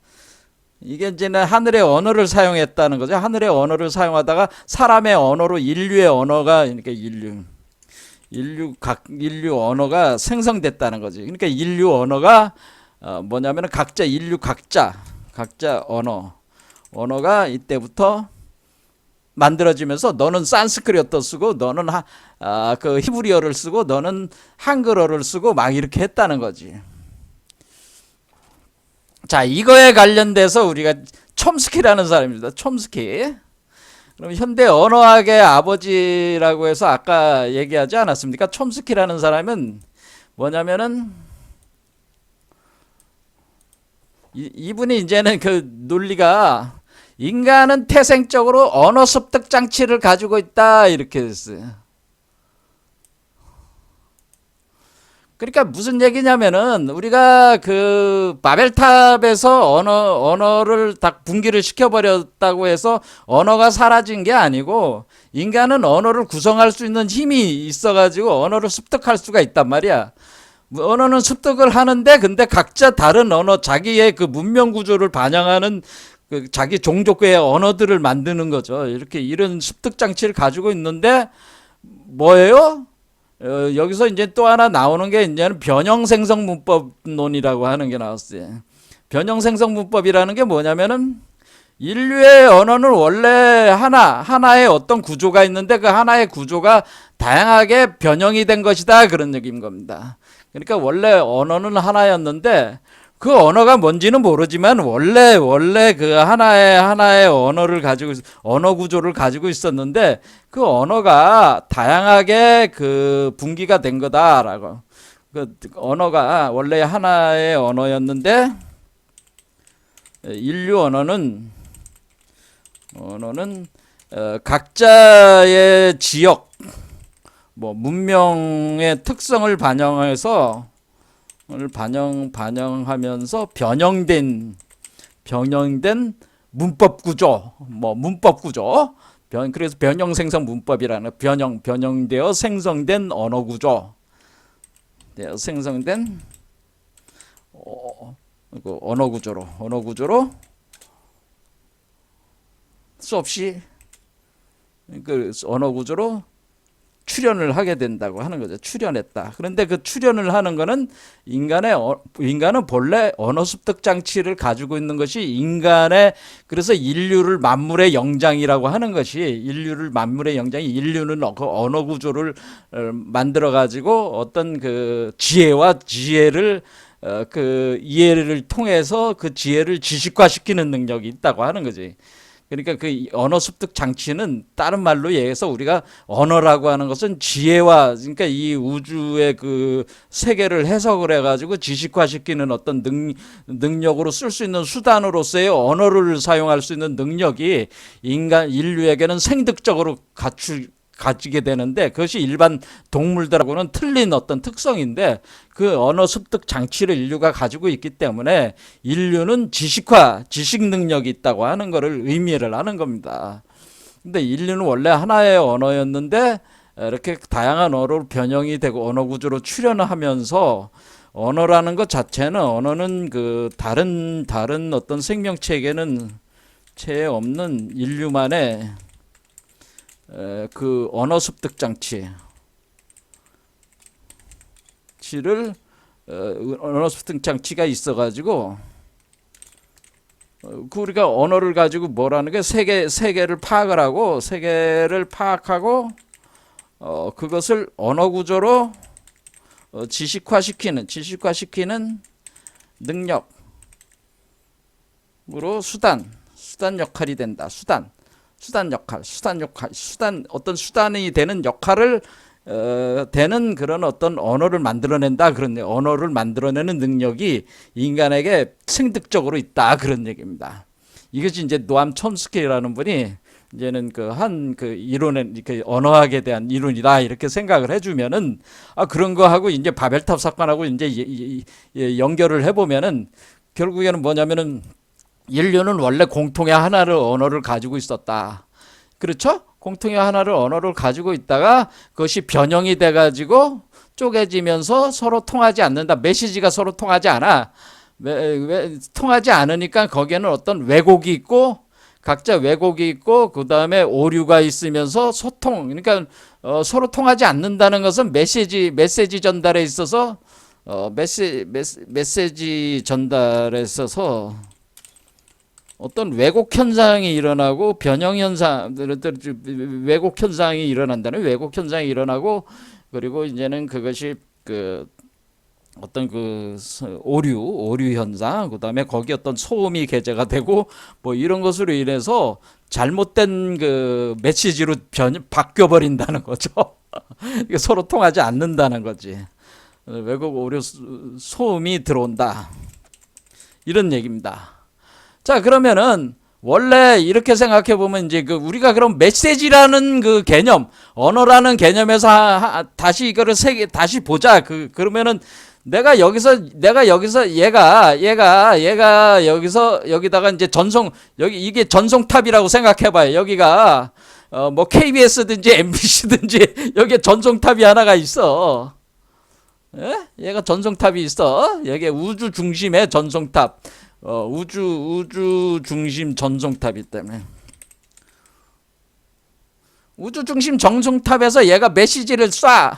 이게 이제는 하늘의 언어를 사용했다는 거죠. 하늘의 언어를 사용하다가 사람의 언어로 인류의 언어가 그러니까 인류 언어가 생성됐다는 거지. 그러니까 인류 언어가 뭐냐면은 인류 각자 언어가 이때부터 만들어지면서 너는 산스크리트어 쓰고 너는 그 히브리어를 쓰고 너는 한글어를 쓰고 막 이렇게 했다는 거지. 자, 이거에 관련돼서 우리가 촘스키라는 사람입니다. 촘스키. 그럼 현대 언어학의 아버지라고 해서 아까 얘기하지 않았습니까? 촘스키라는 사람은 뭐냐면은 이분이 이제는 그 논리가 인간은 태생적으로 언어 습득 장치를 가지고 있다 이렇게 했어요. 그러니까 무슨 얘기냐면은 우리가 그 바벨탑에서 언어를 다 분기를 시켜버렸다고 해서 언어가 사라진 게 아니고 인간은 언어를 구성할 수 있는 힘이 있어가지고 언어를 습득할 수가 있단 말이야. 언어는 습득을 하는데 근데 각자 다른 언어 자기의 그 문명 구조를 반영하는 그 자기 종족의 언어들을 만드는 거죠. 이렇게 이런 습득 장치를 가지고 있는데 뭐예요? 여기서 이제 또 하나 나오는 게 이제는 변형생성 문법론이라고 하는 게 나왔어요. 변형생성 문법이라는 게 뭐냐면은 인류의 언어는 원래 하나의 어떤 구조가 있는데 그 하나의 구조가 다양하게 변형이 된 것이다. 그런 얘기인 겁니다. 그러니까 원래 언어는 하나였는데 그 언어가 뭔지는 모르지만 원래 그 하나의 언어를 가지고 언어 구조를 가지고 있었는데 그 언어가 다양하게 그 분기가 된 거다라고. 그 언어가 원래 하나의 언어였는데 인류 언어는 각자의 지역 뭐 문명의 특성을 반영해서 반영하면서 변형된 문법 구조, 그래서 변형 생성 문법이라는 변형되어 생성된 언어 구조, 생성된 언어 구조로 수없이 그 언어 구조로 출현을 하게 된다고 하는 거죠. 출현했다. 그런데 그 출현을 하는 거는 인간은 본래 언어 습득 장치를 가지고 있는 것이 그래서 인류를 만물의 영장이라고 하는 것이 인류는 그 언어 구조를 만들어 가지고 어떤 그 지혜를 그 이해를 통해서 그 지혜를 지식화시키는 능력이 있다고 하는 거지. 그러니까 그 언어 습득 장치는 다른 말로 얘기해서 우리가 언어라고 하는 것은 지혜와 그러니까 이 우주의 그 세계를 해석을 해가지고 지식화시키는 어떤 능력으로 쓸 수 있는 수단으로서의 언어를 사용할 수 있는 능력이 인류에게는 생득적으로 가지게 되는데 그것이 일반 동물들하고는 틀린 어떤 특성인데 그 언어 습득 장치를 인류가 가지고 있기 때문에 인류는 지식 능력이 있다고 하는 것을 의미를 하는 겁니다. 근데 인류는 원래 하나의 언어였는데 이렇게 다양한 언어로 변형이 되고 언어 구조로 출현하면서 언어라는 것 자체는 언어는 그 다른 어떤 생명체에게는 채 없는 인류만의 그 언어 습득 장치를 언어 습득 장치가 있어가지고 그 우리가 언어를 가지고 뭐라는 게 세계를 파악하고 그것을 언어 구조로 지식화시키는 능력으로 수단 역할이 된다. 어떤 수단이 되는 역할을 되는 그런 어떤 언어를 만들어낸다. 그런 언어를 만들어내는 능력이 인간에게 생득적으로 있다. 그런 얘기입니다. 이것이 이제 노암 촘스키라는 분이 이제는 그 이론에 이렇게 언어학에 대한 이론이다 이렇게 생각을 해주면은 그런 거하고 이제 바벨탑 사건하고 이제 연결을 해보면은 결국에는 뭐냐면은 인류는 원래 공통의 하나를 언어를 가지고 있었다. 그렇죠? 공통의 하나를 언어를 가지고 있다가 그것이 변형이 돼가지고 쪼개지면서 서로 통하지 않는다. 메시지가 서로 통하지 않아. 통하지 않으니까 거기에는 어떤 왜곡이 있고 각자 왜곡이 있고 그 다음에 오류가 있으면서 그러니까 서로 통하지 않는다는 것은 메시지 전달에 있어서 메시지 전달에 있어서 어떤 왜곡 현상이 일어나고 변형 현상, 왜곡 현상이 일어난다는 왜곡 현상이 일어나고 그리고 이제는 그것이 어떤 오류 현상, 그 다음에 거기 어떤 소음이 개재가 되고 뭐 이런 것으로 인해서 잘못된 그 메시지로 바뀌어 버린다는 거죠. 이게 서로 통하지 않는다는 거지. 왜곡 오류 소음이 들어온다. 이런 얘기입니다. 자, 그러면은 원래 이렇게 생각해 보면 이제 그 우리가 그럼 메시지라는 그 개념, 언어라는 개념에서 다시 이거를 다시 보자. 그러면은 내가 여기서 얘가 여기다가 이제 이게 전송탑이라고 생각해 봐요. 여기가 뭐 KBS든지 MBC든지 여기에 전송탑이 하나가 있어. 예? 얘가 전송탑이 있어. 여기에 우주 중심의 전송탑. 우주 중심 전송탑이 때문에 우주 중심 전송탑에서 얘가 메시지를 쏴.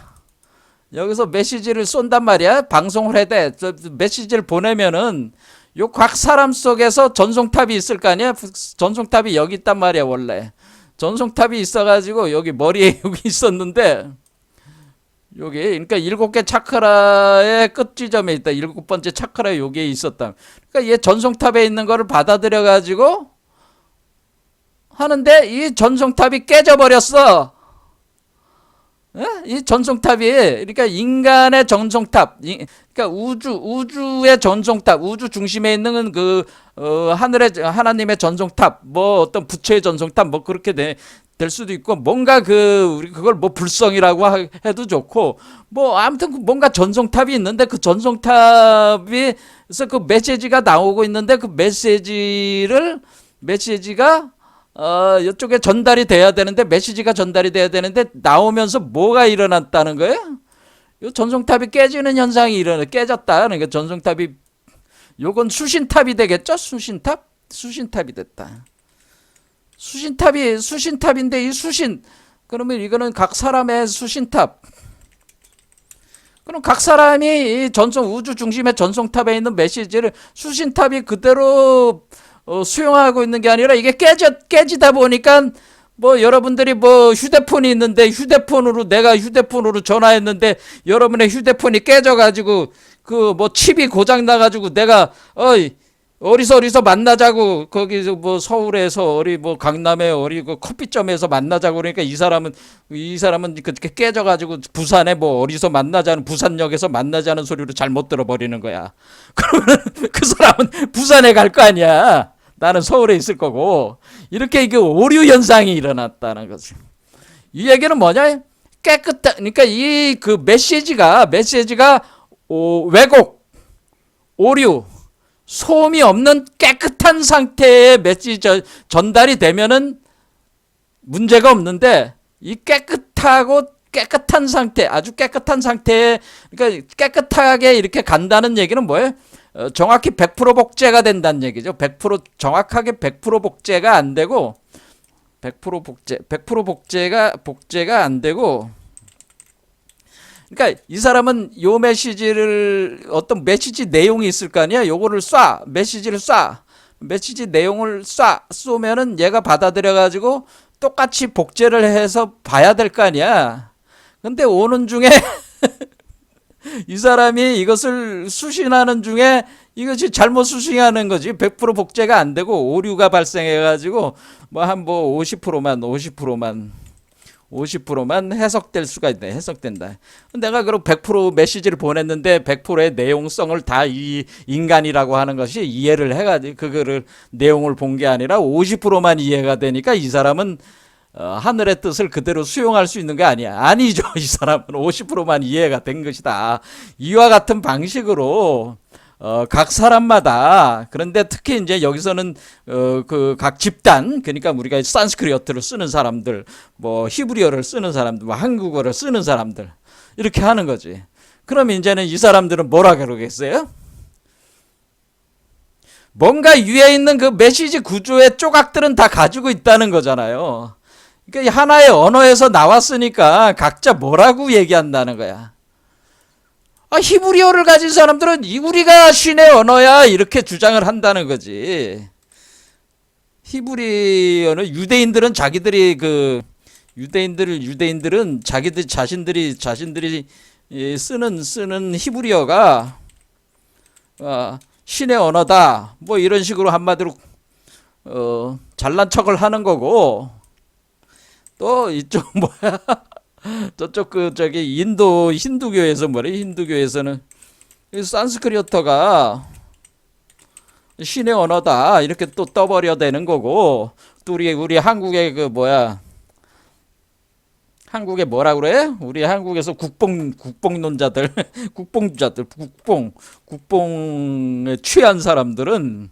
여기서 메시지를 쏜단 말이야. 방송을 해대. 메시지를 보내면은 요 각 사람 속에서 전송탑이 있을 거 아니야. 전송탑이 여기 있단 말이야. 원래 전송탑이 있어가지고 여기 머리에 여기 있었는데, 여기 그러니까 7개 차크라의 끝 지점에 있다. 7번째 차크라에 여기에 있었다. 그러니까 얘 전송탑에 있는 거를 받아들여 가지고 하는데 이 전송탑이 깨져버렸어. 이 전송탑이, 그러니까 인간의 전송탑, 그러니까 우주의 전송탑, 우주 중심에 있는 그 하나님의 전송탑, 뭐 어떤 부처의 전송탑, 뭐 그렇게 될 수도 있고, 뭔가 우리 그걸 뭐 불성이라고 해도 좋고, 뭐 아무튼 뭔가 전송탑이 있는데, 그 전송탑에서 그 메시지가 나오고 있는데, 그 메시지가 이쪽에 전달이 돼야 되는데, 메시지가 전달이 돼야 되는데, 나오면서 뭐가 일어났다는 거예요? 이 전송탑이 깨지는 현상이 깨졌다. 그러니까 전송탑이, 요건 수신탑이 되겠죠? 수신탑이 됐다. 수신탑인데 이 그러면 이거는 각 사람의 수신탑. 그럼 각 사람이 이 우주 중심의 전송탑에 있는 메시지를 수신탑이 그대로 수용하고 있는 게 아니라, 이게 깨지다 보니까, 뭐 여러분들이 뭐 휴대폰이 있는데 내가 휴대폰으로 전화했는데 여러분의 휴대폰이 깨져가지고 그 뭐 칩이 고장 나가지고 내가 어디서 만나자고, 거기서 뭐 서울에서 뭐 강남에 그 커피점에서 만나자고 그러니까 이 사람은 그렇게 깨져가지고 부산에 뭐 어디서 부산역에서 만나자는 소리로 잘못 들어버리는 거야. 그러면 그 사람은 부산에 갈 거 아니야. 나는 서울에 있을 거고. 이렇게 이게 오류 현상이 일어났다는 거지. 이 얘기는 뭐냐? 그러니까 이 그 메시지가 왜곡, 오류, 소음이 없는 깨끗한 상태의 메시지 전달이 되면은 문제가 없는데, 이 깨끗한 상태, 아주 깨끗한 상태에, 그러니까 깨끗하게 이렇게 간다는 얘기는 뭐예요? 정확히 100% 복제가 된다는 얘기죠. 정확하게 100% 복제가 안 되고, 100% 복제가 안 되고, 그러니까 이 사람은 요 어떤 메시지 내용이 있을 거 아니야. 요거를 메시지 내용을 쏘면은 얘가 받아들여 가지고 똑같이 복제를 해서 봐야 될 거 아니야. 근데 오는 중에 이 사람이 이것을 수신하는 중에 이것이 잘못 수신하는 거지. 100% 복제가 안 되고 오류가 발생해 가지고 뭐 한 50%만 해석될 수가 있네. 해석된다. 내가 그럼 100% 메시지를 보냈는데 100%의 내용성을 다 이 인간이라고 하는 것이 이해를 해가지고 그거를 내용을 본 게 아니라 50%만 이해가 되니까 이 사람은 하늘의 뜻을 그대로 수용할 수 있는 게 아니야. 아니죠. 이 사람은 50%만 이해가 된 것이다. 이와 같은 방식으로 각 사람마다, 그런데 특히 이제 여기서는 그 각 집단, 그러니까 우리가 산스크리트를 쓰는 사람들, 뭐 히브리어를 쓰는 사람들, 뭐 한국어를 쓰는 사람들, 이렇게 하는 거지. 그럼 이제는 이 사람들은 뭐라 그러겠어요? 뭔가 위에 있는 그 메시지 구조의 조각들은 다 가지고 있다는 거잖아요. 그러니까 하나의 언어에서 나왔으니까 각자 뭐라고 얘기한다는 거야. 히브리어를 가진 사람들은 우리가 신의 언어야, 이렇게 주장을 한다는 거지. 히브리어는 유대인들은 자신들이 쓰는 히브리어가 신의 언어다, 뭐 이런 식으로 한마디로 잘난 척을 하는 거고, 또 이쪽 저쪽 힌두교에서는 산스크리트가 신의 언어다 이렇게 또 떠버려 되는 거고, 또 우리 한국의 그 뭐야, 한국에 뭐라 그래? 우리 한국에서 국뽕론자들, 국뽕주자들, 국뽕에 취한 사람들은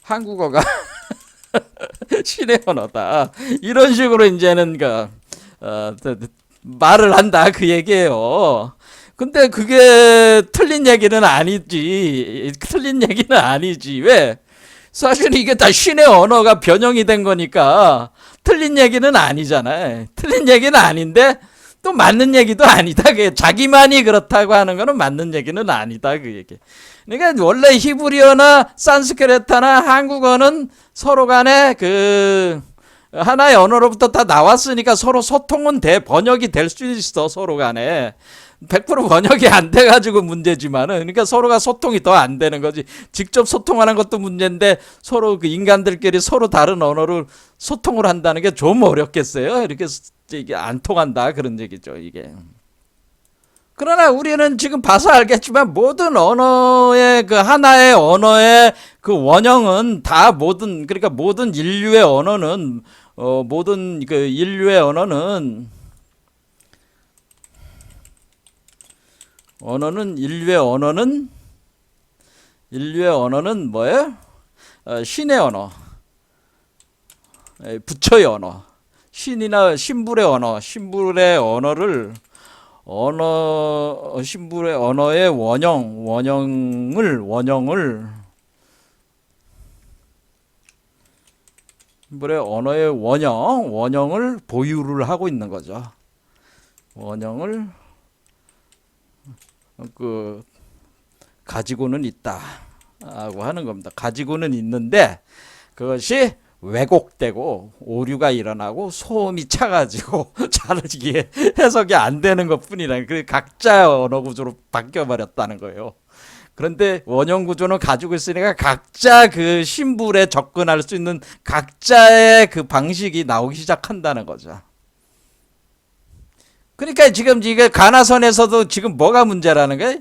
한국어가 신의 언어다. 이런 식으로 이제는 말을 한다 그 얘기예요. 근데 그게 틀린 얘기는 아니지. 틀린 얘기는 아니지. 왜? 사실 이게 다 신의 언어가 변형이 된 거니까 틀린 얘기는 아니잖아요. 틀린 얘기는 아닌데 또 맞는 얘기도 아니다. 그게 자기만이 그렇다고 하는 거는 맞는 얘기는 아니다. 그 얘기. 그러니까 원래 히브리어나 산스크리트나 한국어는 서로 간에 그 하나의 언어로부터 다 나왔으니까 서로 소통은 번역이 될 수 있어. 서로 간에 100% 번역이 안 돼가지고 문제지만은, 그러니까 서로가 소통이 더 안 되는 거지. 직접 소통하는 것도 문제인데 서로 그 인간들끼리 서로 다른 언어를 소통을 한다는 게 좀 어렵겠어요. 이렇게 이게 안 통한다 그런 얘기죠 이게. 그러나 우리는 지금 봐서 알겠지만 모든 언어의 그 하나의 언어의 그 원형은 다 그러니까 모든 인류의 언어는 모든 그 인류의 언어는 인류의 언어는 뭐예요? 신의 언어, 부처의 언어, 신이나 신불의 언어를 신불의 언어의 원형을 신불의 언어의 원형을 보유를 하고 있는 거죠. 원형을 가지고는 있다라고 하는 겁니다. 가지고는 있는데 그것이 왜곡되고 오류가 일어나고 소음이 차가지고 잘 이게 해석이 안 되는 것뿐이라, 그 각자 언어 구조로 바뀌어 버렸다는 거예요. 그런데 원형 구조는 가지고 있으니까 각자 그 신불에 접근할 수 있는 각자의 그 방식이 나오기 시작한다는 거죠. 그러니까 지금 이게 가나선에서도 지금 뭐가 문제라는 거예요?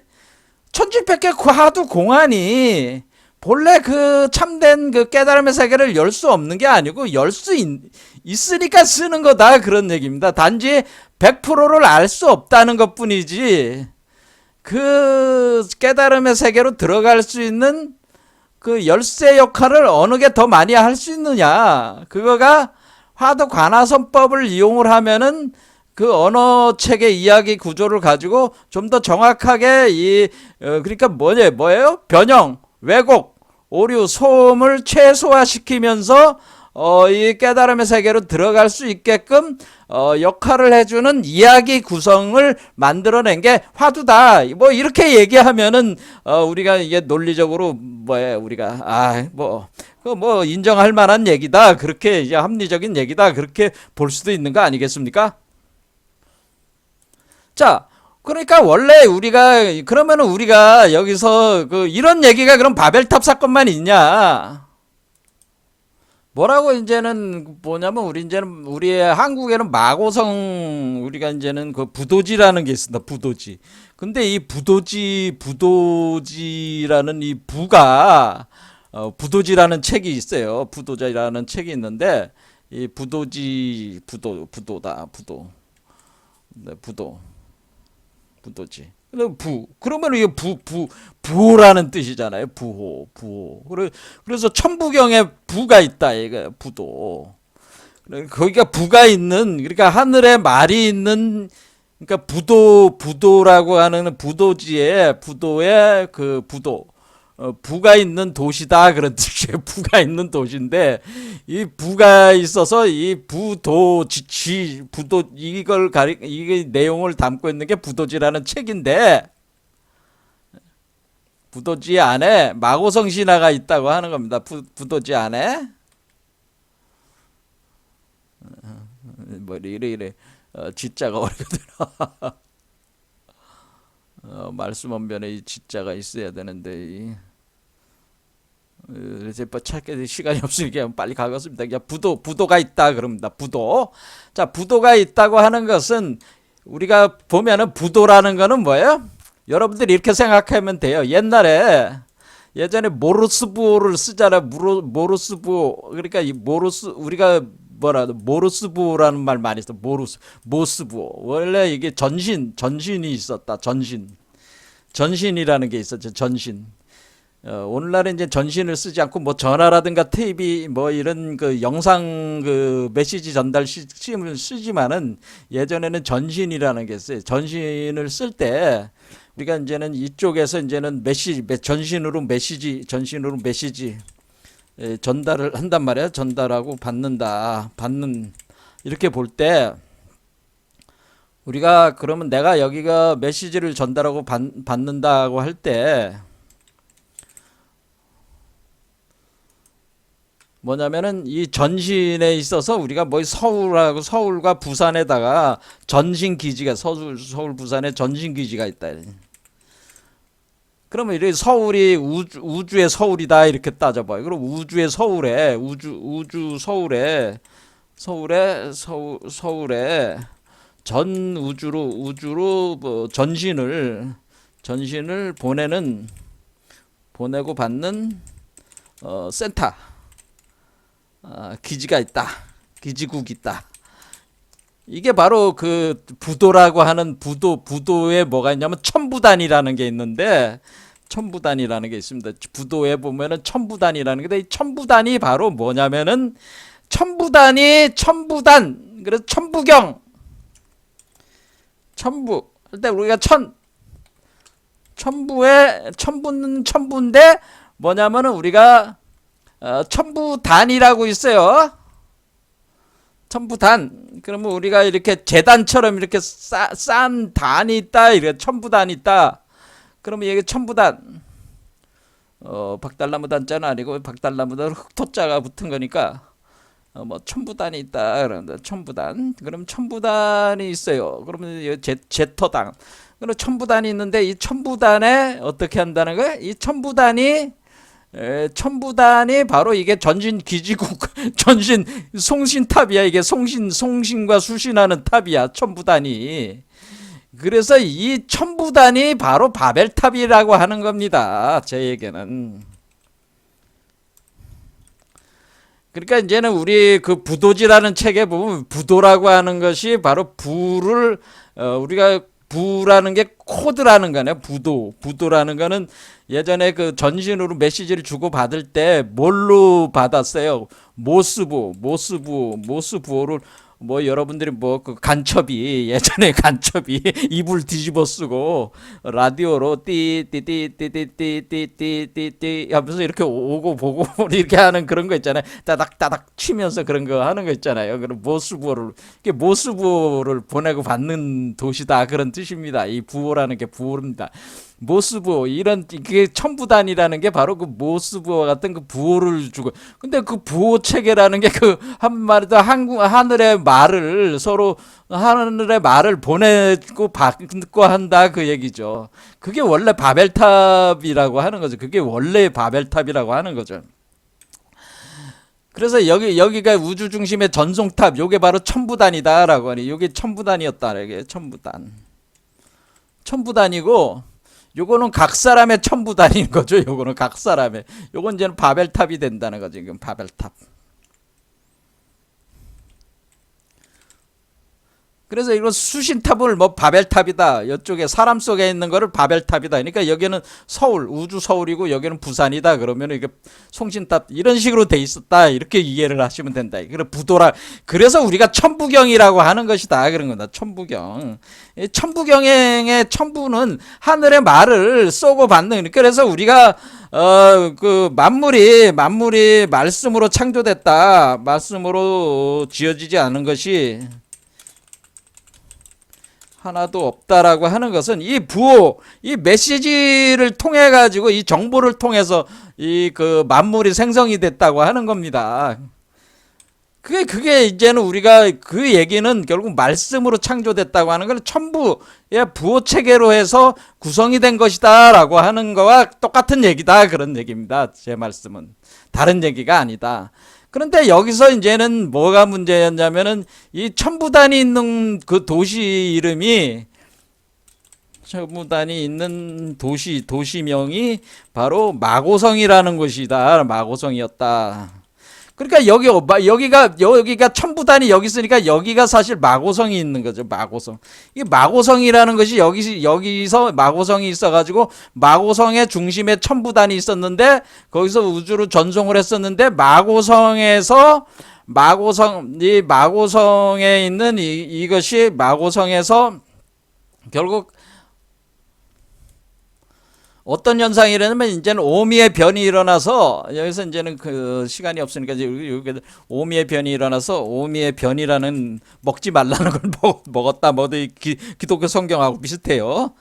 천지백계 하도 공안이 본래 그 참된 그 깨달음의 세계를 열 수 없는 게 아니고 열 수 있으니까 쓰는 거다 그런 얘기입니다. 단지 100%를 알 수 없다는 것 뿐이지 그 깨달음의 세계로 들어갈 수 있는 그 열쇠 역할을 어느 게 더 많이 할 수 있느냐, 그거가 화두 관화선법을 이용을 하면은 그 언어 체계 이야기 구조를 가지고 좀 더 정확하게 그러니까 뭐예요? 변형, 왜곡, 오류, 소음을 최소화시키면서 이 깨달음의 세계로 들어갈 수 있게끔 역할을 해주는 이야기 구성을 만들어낸 게 화두다. 뭐 이렇게 얘기하면은 우리가 이게 논리적으로 우리가 뭐 인정할 만한 얘기다. 그렇게 이제 합리적인 얘기다. 그렇게 볼 수도 있는 거 아니겠습니까? 자, 그러니까 원래 그러면은 우리가 여기서 이런 얘기가 그럼 바벨탑 사건만 있냐? 뭐라고 이제는 뭐냐면 우리의 한국에는 마고성, 우리가 이제는 그 부도지라는 게 있습니다. 부도지. 근데 이 부도지라는 이 부도지라는 책이 있어요. 부도자라는 책이 있는데 이 부도다. 네, 부도지. 그러면 이게 부호라는 뜻이잖아요. 부호. 그래서 천부경에 부가 있다. 이거 부도. 거기가 부가 있는, 그러니까 하늘에 말이 있는, 그러니까 부도라고 하는 부도의 그 부도. 부가 있는 도시다 그런 뜻이에요. 부가 있는 도시인데 이 부가 있어서 이 이게 내용을 담고 있는 게 부도지라는 책인데, 부도지 안에 마고성 신화가 있다고 하는 겁니다. 부도지 안에 뭐 이래 지자가 어렵거든. 말씀 언변에 이 지자가 있어야 되는데 그래서 찾게 시간이 없으니까 빨리 가겠습니다. 그냥 부도가 있다 그럽니다. 부도가 있다고 하는 것은 우리가 보면은 부도라는 거는 뭐예요? 여러분들이 이렇게 생각하면 돼요. 예전에 모르스부호를 쓰잖아. 모르스부호. 그러니까 이 우리가 모르스부호라는 말 많이 써. 모스부호. 원래 이게 전신이 있었다. 전신이라는 게 있었죠. 전신. 오늘날은 이제 전신을 쓰지 않고 뭐 전화라든가 TV 뭐 이런 그 영상 그 메시지 전달 시스템을 쓰지만은 예전에는 전신이라는 게 있어요. 전신을 쓸 때 우리가 이제는 이쪽에서 이제는 전신으로 메시지 전달을 한단 말이야. 전달하고 받는 이렇게 볼 때 우리가 그러면 내가 여기가 메시지를 전달하고 받는다고 할 때 뭐냐면은 이 전신에 있어서 우리가 뭐 서울과 부산에다가 전신 기지가 서울 부산에 전신 기지가 있다. 그러면 이렇게 서울이 우주의 서울이다 이렇게 따져봐요. 그럼 우주 서울에 전 우주로 뭐 전신을 보내고 받는 센터 기지가 있다. 기지국이 있다. 이게 바로 그 부도라고 하는 부도에 뭐가 있냐면 첨부단이라는 게 있는데 첨부단이라는 게 있습니다. 부도에 보면은 첨부단이라는 게 이 첨부단이 바로 뭐냐면은 첨부단 그래서 첨부경 첨부 할 때 우리가 첨부인데 뭐냐면은 우리가 첨부단이라고 있어요. 첨부단. 그러면 우리가 이렇게 재단처럼 이렇게 싼 단이 있다. 이렇게 첨부단이 있다. 그러면 이게 첨부단. 박달나무 단자는 아니고 박달나무는 흑토자가 붙은 거니까 뭐 첨부단이 있다. 그런다. 첨부단. 그럼 첨부단이 있어요. 그러면 제터당. 그럼 첨부단이 있는데 이 첨부단에 어떻게 한다는 거야? 이 첨부단이 바로 이게 전신 기지국 전신 송신탑이야. 이게 송신과 수신하는 탑이야. 첨부단이. 그래서 이 첨부단이 바로 바벨탑이라고 하는 겁니다. 저에게는. 그러니까 이제는 우리 그 부도지라는 책에 보면 부도라고 하는 것이 바로 우리가 부라는 게 코드라는 거네. 부도라는 거는 예전에 그 전신으로 메시지를 주고 받을 때 뭘로 받았어요? 모스부호를 뭐 여러분들이 뭐 그 예전에 간첩이 이불 뒤집어 쓰고 라디오로 띠띠띠띠띠띠띠띠 하면서 이렇게 오고 보고 이렇게 하는 그런 거 있잖아요. 따닥따닥 치면서 그런 거 하는 거 있잖아요. 그럼 이게 모스부호를 보내고 받는 도시다 그런 뜻입니다. 이 부호라는 게 부호입니다. 모스부호 이게 첨부단이라는 게 바로 그 모스부호 같은 그 부호를 주고 근데 그 부호 체계라는 게 그 한마디로 하늘의 말을 보내고 받고 한다 그 얘기죠. 그게 원래 바벨탑이라고 하는 거죠. 그게 원래 바벨탑이라고 하는 거죠. 그래서 여기가 우주 중심의 전송탑 요게 바로 첨부단이다라고 하니 요게 첨부단이었다. 이게 첨부단이고 요거는 각 사람의 첨부단인 거죠. 요거는 각 사람의. 요건 이제는 바벨탑이 된다는 거죠. 지금 바벨탑. 그래서 이거 수신탑을 뭐 바벨탑이다. 이쪽에 사람 속에 있는 거를 바벨탑이다. 그러니까 여기는 우주 서울이고 여기는 부산이다. 그러면 이게 송신탑 이런 식으로 돼 있었다. 이렇게 이해를 하시면 된다. 그래서 우리가 첨부경이라고 하는 것이다. 그런 거다. 첨부경. 첨부경의 첨부는 하늘의 말을 쏘고 받는. 그래서 우리가 그 만물이 말씀으로 창조됐다. 말씀으로 지어지지 않은 것이 하나도 없다라고 하는 것은 이 메시지를 통해 가지고 이 정보를 통해서 이 그 만물이 생성이 됐다고 하는 겁니다. 그게 이제는 우리가 그 얘기는 결국 말씀으로 창조됐다고 하는 걸 첨부의 부호 체계로 해서 구성이 된 것이다라고 하는 거와 똑같은 얘기다 그런 얘기입니다. 제 말씀은 다른 얘기가 아니다. 그런데 여기서 이제는 뭐가 문제였냐면은 이 첨부단이 있는 그 도시 이름이 첨부단이 있는 도시명이 바로 마고성이라는 곳이다. 마고성이었다. 그러니까 여기가 첨부단이 여기 있으니까 여기가 사실 마고성이 있는 거죠. 마고성. 이 마고성이라는 것이 여기서 마고성이 있어가지고 마고성의 중심에 첨부단이 있었는데 거기서 우주로 전송을 했었는데 이 마고성에 있는 이것이 마고성에서 결국 어떤 현상이라면 이제는 오미의 변이 일어나서 여기서 이제는 그 시간이 없으니까 이제 오미의 변이 일어나서 오미의 변이라는 먹지 말라는 걸 먹었다. 기독교 성경하고 비슷해요.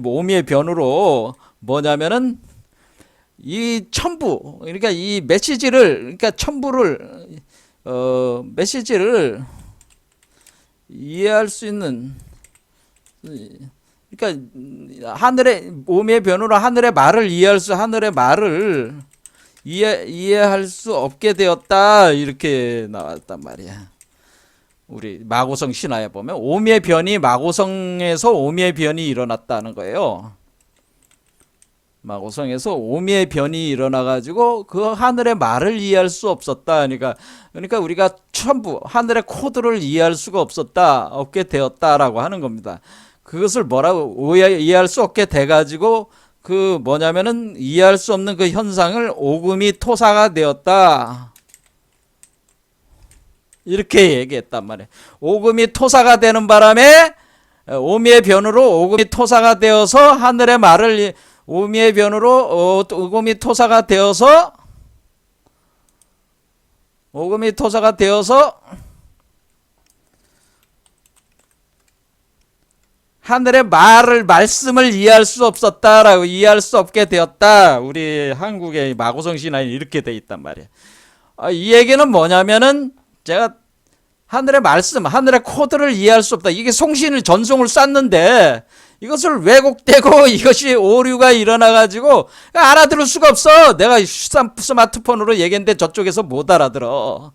오미의 변으로 뭐냐면은 이 첨부 그러니까 이 그러니까 첨부를 메시지를 이해할 수 있는 그러니까 오미의 변으로 하늘의 말을 이해할 수 없게 되었다 이렇게 나왔단 말이야. 우리 마고성 신화에 보면 마고성에서 오미의 변이 일어났다는 거예요. 마고성에서 오미의 변이 일어나가지고 그 하늘의 말을 이해할 수 없었다. 그러니까 우리가 전부 하늘의 코드를 이해할 수가 없게 되었다라고 하는 겁니다. 그것을 이해할 수 없게 돼가지고 뭐냐면은 이해할 수 없는 그 현상을 오금이 토사가 되었다. 이렇게 얘기했단 말이에요. 오금이 토사가 되는 바람에 오미의 변으로 오금이 토사가 되어서 하늘의 말을 오미의 변으로 오금이 토사가 되어서 하늘의 말씀을 이해할 수 없게 되었다. 우리 한국의 마고성 신화에 이렇게 돼 있단 말이야. 이 얘기는 뭐냐면은 제가 하늘의 코드를 이해할 수 없다. 이게 전송을 쐈는데 이것을 왜곡되고 이것이 오류가 일어나가지고 알아들을 수가 없어. 내가 스마트폰으로 얘기했는데 저쪽에서 못 알아들어.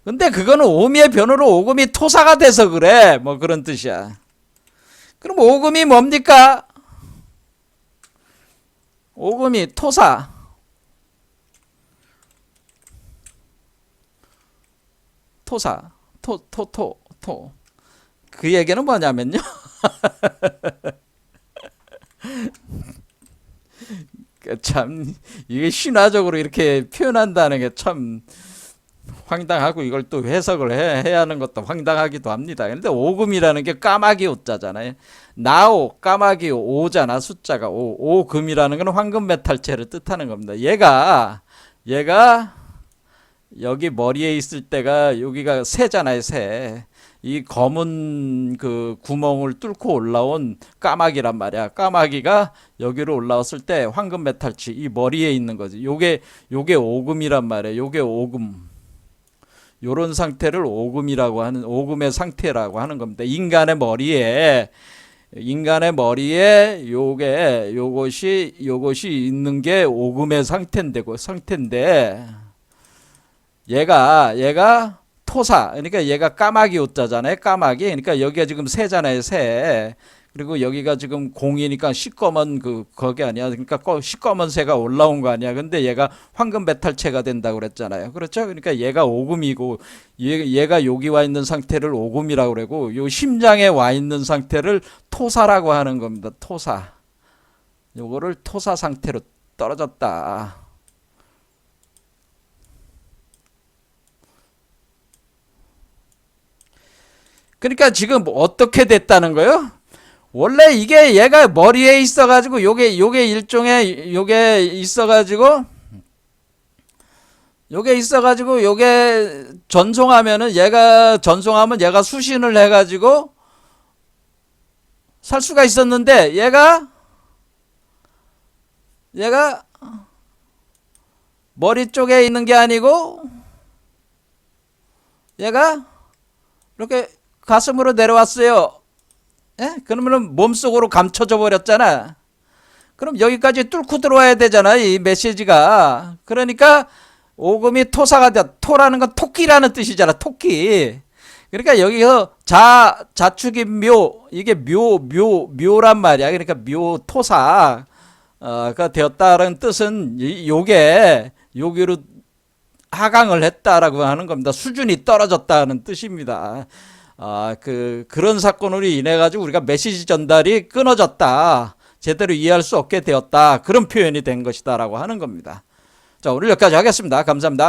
근데 그거는 오미의 변으로 오금이 토사가 돼서 그래. 뭐 그런 뜻이야. 그럼 오금이 뭡니까? 오금이 토사. 그 얘기는 뭐냐면요. 참 이게 신화적으로 이렇게 표현한다는 게 참 황당하고 이걸 또 해석을 해야 하는 것도 황당하기도 합니다. 그런데 오금이라는 게 까마귀 오자잖아요. 나오 까마귀 오잖아. 숫자가 오금이라는 건 황금 메탈체를 뜻하는 겁니다. 얘가 여기 머리에 있을 때가 여기가 새잖아요. 새. 이 검은 그 구멍을 뚫고 올라온 까마귀란 말이야. 까마귀가 여기로 올라왔을 때 황금 메탈치 이 머리에 있는 거지. 요게 오금이란 말이야. 요게 오금. 요런 상태를 오금의 상태라고 하는 겁니다. 인간의 머리에 요것이 있는 게 오금의 상태인데 얘가 토사, 그러니까 얘가 까마귀 오자잖아요. 까마귀. 그러니까 여기가 지금 새잖아요. 새. 그리고 여기가 지금 공이니까 시꺼먼 거기 아니야. 그러니까 시꺼먼 새가 올라온 거 아니야. 근데 얘가 황금 메탈체가 된다고 그랬잖아요. 그렇죠? 그러니까 얘가 오금이고 얘가 여기 와 있는 상태를 오금이라고 그러고 요 심장에 와 있는 상태를 토사라고 하는 겁니다. 토사. 요거를 토사 상태로 떨어졌다. 그러니까 지금 어떻게 됐다는 거예요? 원래 이게 얘가 머리에 있어가지고 요게 일종의 요게 있어가지고 요게 전송하면 얘가 수신을 해가지고 살 수가 있었는데 얘가 머리 쪽에 있는 게 아니고 얘가 이렇게 가슴으로 내려왔어요. 예? 그러면은 몸속으로 감춰져 버렸잖아. 그럼 여기까지 뚫고 들어와야 되잖아, 이 메시지가. 그러니까 오금이 토사가 돼. 토라는 건 토끼라는 뜻이잖아, 토끼. 그러니까 여기서 자축인 묘, 이게 묘란 말이야. 그러니까 묘토사가 되었다는 뜻은 요게 여기로 하강을 했다라고 하는 겁니다. 수준이 떨어졌다는 뜻입니다. 그런 사건으로 인해 가지고 우리가 메시지 전달이 끊어졌다. 제대로 이해할 수 없게 되었다. 그런 표현이 된 것이다라고 하는 겁니다. 자, 오늘 여기까지 하겠습니다. 감사합니다.